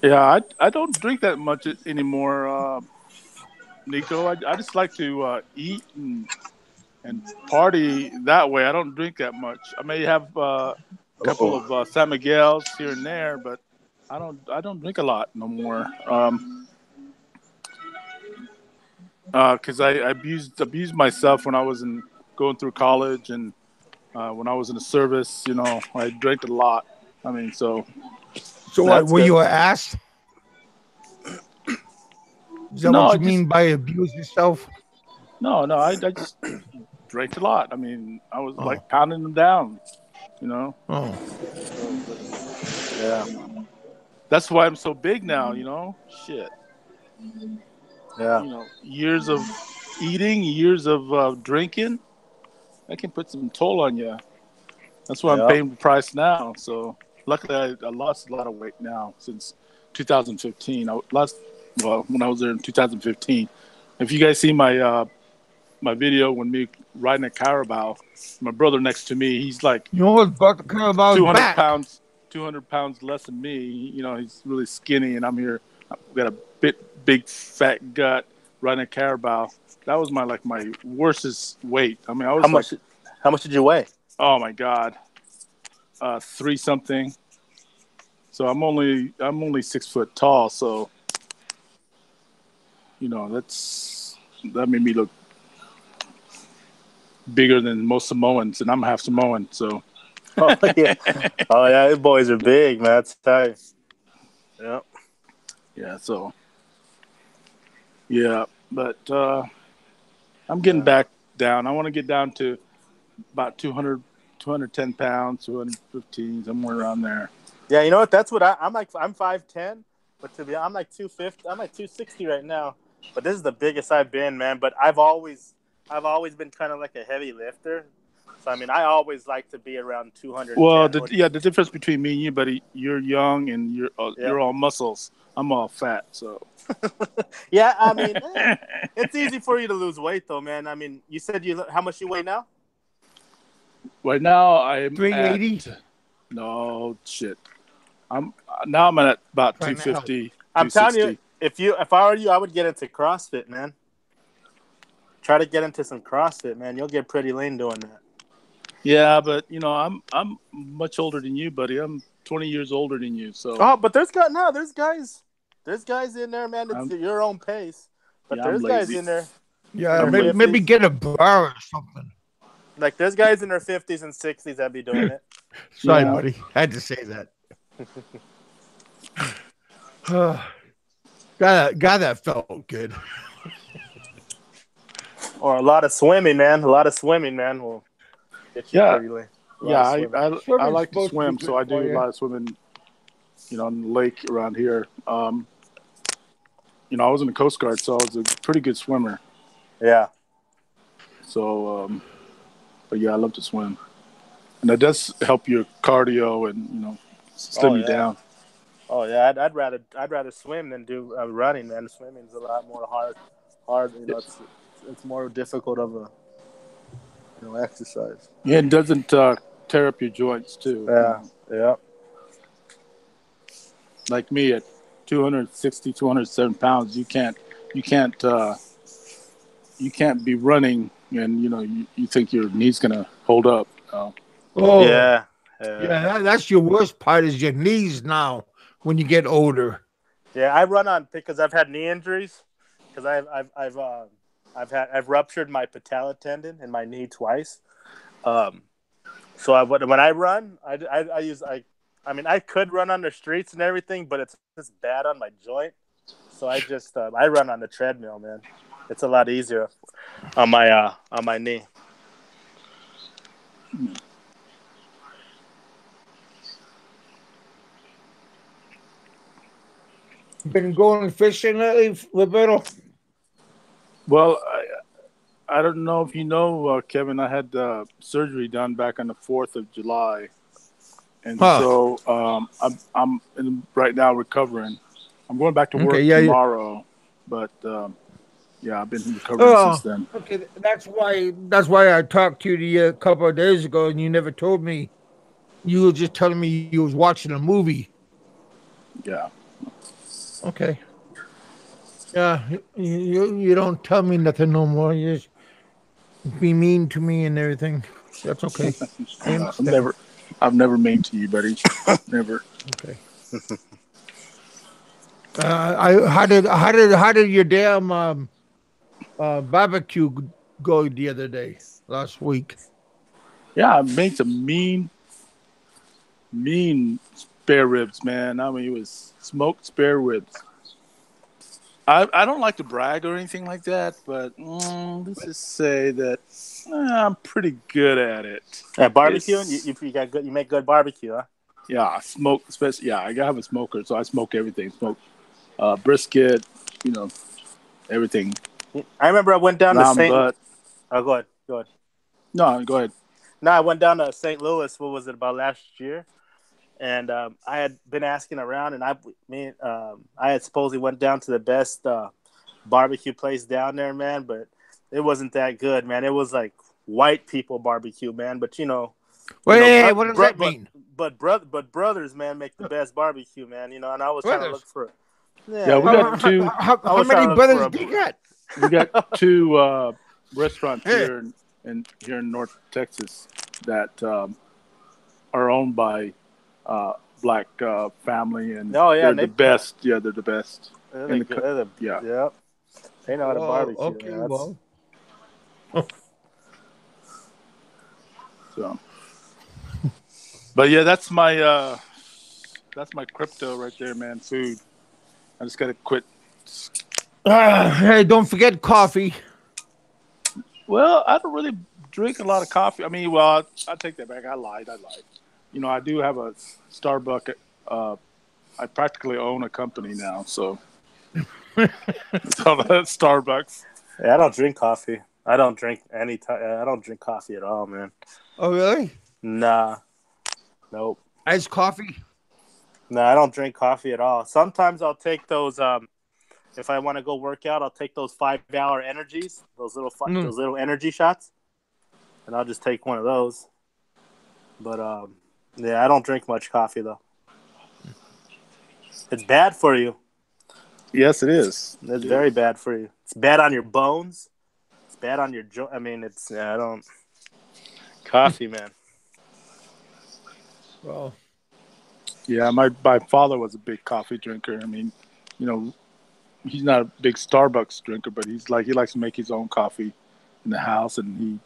Yeah, I don't drink that much anymore, Nico. I just like to eat and party that way. I don't drink that much. I may have a couple of San Miguel's here and there, but I don't drink a lot no more. Because I abused myself when I was going through college and when I was in the service. I drank a lot. I mean, so So what? That's Were good. you asked? Is that no, what I you just mean by abuse yourself? no, I just drank a lot. I mean, I was Oh. like pounding them down. Oh. Yeah. That's why I'm so big now. Shit. Yeah. Years of eating, years of drinking, that can put some toll on you. That's why I'm Yeah. paying the price now. So luckily, I lost a lot of weight now since 2015. When I was there in 2015. If you guys see my video when me riding a Carabao, my brother next to me, he's like You always brought the Carabao's 200 back. pounds, 200 pounds less than me. He's really skinny, and I'm here. I've got a big fat gut riding a Carabao. That was my worstest weight. I mean, I was How much did you weigh? oh my God, 3 something. So I'm only 6 foot tall. So that made me look bigger than most Samoans, and I'm half Samoan. So Oh yeah. Oh yeah, these boys are big, man. That's tight. Yeah. yeah, so yeah, but I'm getting back down. I want to get down to about 200, 210 pounds, 215, somewhere around there. Yeah, you know what? That's what I'm like. I'm 5'10", but I'm like 250. I'm like 260 right now. But this is the biggest I've been, man. But I've always been kind of like a heavy lifter. So I mean, I always like to be around 210. Well, the difference between me and you, buddy, you're young and you're all muscles. I'm all fat, so. Yeah, I mean, it's easy for you to lose weight, though, man. I mean, you said how much you weigh now? Right now, I'm 380. No shit. I'm at about Right now. 250. I'm telling you, if I were you, I would get into CrossFit, man. Try to get into some CrossFit, man. You'll get pretty lean doing that. Yeah, but I'm much older than you, buddy. I'm 20 years older than you. So Oh, but there's guys in there, man. It's at your own pace. But I'm there's guys lazy. in there. Yeah, I'm maybe get a bar or something. Like there's guys in their 50s and 60s that be doing it. Sorry, Yeah. buddy. I had to say that. God, that felt good. Or a lot of swimming, man. A lot of swimming, man. Will get you Yeah. pretty late. Yeah, I Swimming's like to supposed to be swim, good so I for do a you. lot of swimming, on the lake around here. I was in the Coast Guard, so I was a pretty good swimmer. Yeah. So, but yeah, I love to swim, and that does help your cardio and slim you down. Oh yeah, I'd rather swim than do running, man. Swimming's a lot more hard. It's more difficult of a exercise. Yeah, it doesn't tear up your joints too. Yeah. Like me at 260, 207 pounds, you can't be running and you think your knee's gonna hold up. Oh, Yeah. that's your worst part is your knees now when you get older. Yeah, I run on because I've had knee injuries because I've ruptured my patella tendon in my knee twice. So when I run, I could run on the streets and everything, but it's just bad on my joint. So I just I run on the treadmill, man. It's a lot easier on my knee. Been going fishing lately, Roberto? Well, I don't know if you know, Kevin. I had surgery done back on the 4th of July, and so I'm right now recovering. I'm going back to work tomorrow, but I've been recovering since then. Okay, that's why I talked to you a couple of days ago, and you never told me. You were just telling me you was watching a movie. Yeah. Okay. Yeah, you don't tell me nothing no more. You just be mean to me and everything. That's okay. I've never mean to you, buddy. Never. Okay. How did your damn barbecue go the other day last week? Yeah, I made some mean spare ribs, man. I mean, it was smoked spare ribs. I don't like to brag or anything like that, but let's just say that I'm pretty good at it. Yeah, barbecue. You got good. You make good barbecue, huh? Yeah, I smoke. Especially, yeah, I gotta have a smoker, so I smoke everything. Smoke brisket, everything. I remember I went down to St. Butt. Oh, go ahead. No, go ahead. No, I went down to St. Louis. What was it, about last year? And I had been asking around, and I had supposedly went down to the best barbecue place down there, man. But it wasn't that good, man. It was like white people barbecue, man. But what does that mean? But brothers, man, make the best barbecue, man. And I was trying to look for. Yeah, we got two. How many brothers do you got? We got two restaurants here in North Texas that are owned by black family, and they're the best. Yeah, they're the best. Yeah. They know how to barbecue. Okay, well. So, but yeah, that's my crypto right there, man. Food. I just gotta quit. Hey, don't forget coffee. Well, I don't really drink a lot of coffee. I mean, I take that back. I lied. I do have a Starbucks. I practically own a company now, so that's Starbucks. Yeah, I don't drink coffee. I don't drink I don't drink coffee at all, man. Oh, really? Nah. Nope. Iced coffee? No, I don't drink coffee at all. Sometimes I'll take those. If I want to go work out, I'll take those 5-hour energies, those little energy shots, and I'll just take one of those. But I don't drink much coffee though. It's bad for you. Yes, it is. It's very bad for you. It's bad on your bones. It's bad on your joint. I mean, I don't. Coffee, man. Well, Yeah, my father was a big coffee drinker. I mean, you know, he's not a big Starbucks drinker, but he likes to make his own coffee in the house, and he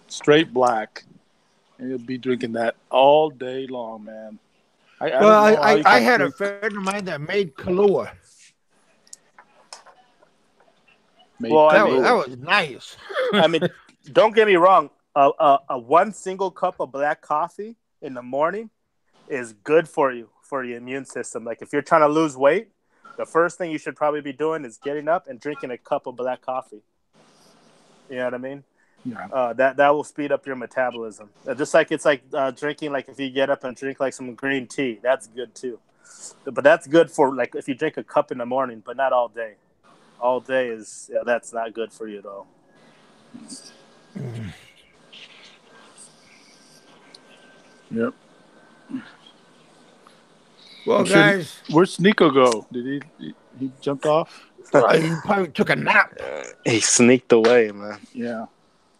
straight black, and he'll be drinking that all day long, man. I don't know how you I can had a drink. friend of mine that made Kahlua. Well, I That mean, was nice. I mean, don't get me wrong. A one single cup of black coffee in the morning is good for you, for your immune system. Like if you're trying to lose weight, the first thing you should probably be doing is getting up and drinking a cup of black coffee. You know what I mean? Yeah. That will speed up your metabolism. Just like it's like drinking, like if you get up and drink like some green tea, that's good too. But that's good for like if you drink a cup in the morning, but not all day. All day is that's not good for you at all. Yep. Well, guys, where's Nico go? Did he jumped off? he probably took a nap. He sneaked away, man. Yeah.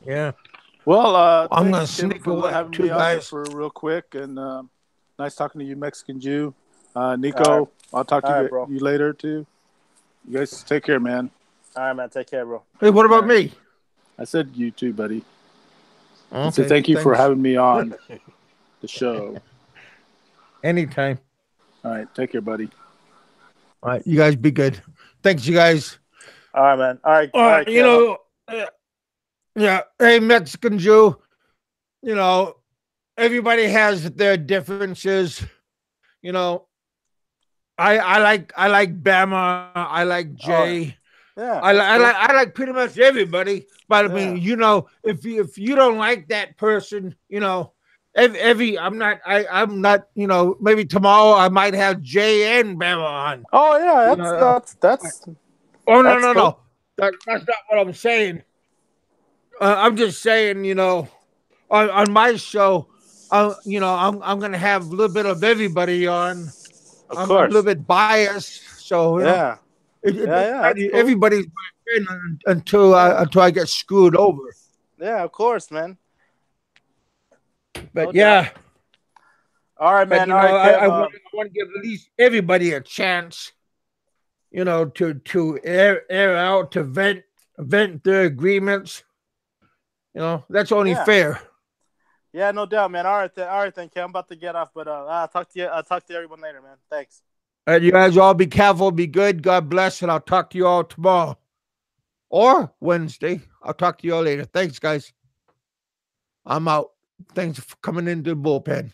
Yeah. Well, I'm gonna thanks, Kevin, sneak for away having too, me on guys. for real quick, and nice talking to you, Mexican Jew. Nico, I'll talk to you later too. You guys take care, man. All right, man. Take care, bro. Hey, what about me? I said you too, buddy. Okay, so thank you for having me on the show. Anytime. All right, take care, buddy. All right, you guys be good. Thanks, you guys. All right, man. All right. You know, yeah. Hey, Mexican Jew. You know, everybody has their differences. You know, I like Bama. I like Jay. Yeah. I like pretty much everybody. But I mean, you know, if you don't like that person, you know, I'm not, you know, maybe tomorrow I might have Jay and Bama on. Oh yeah, that's Oh that's no. cool. That's not what I'm saying. I'm just saying, you know, on my show, you know, I'm gonna have a little bit of everybody on. Of I'm a course. little bit biased, so you know, everybody's my friend until I get screwed over. Yeah, of course, man. But yeah. All right, man. But, you know, I want to give at least everybody a chance, you know, to air out, to vent their agreements. You know, that's only fair. Yeah, no doubt, man. All right, then, Kim. I'm about to get off, but I'll talk to you. I'll talk to everyone later, man. Thanks. And you guys all be careful, be good. God bless, and I'll talk to you all tomorrow or Wednesday. I'll talk to you all later. Thanks, guys. I'm out. Thanks for coming into the bullpen.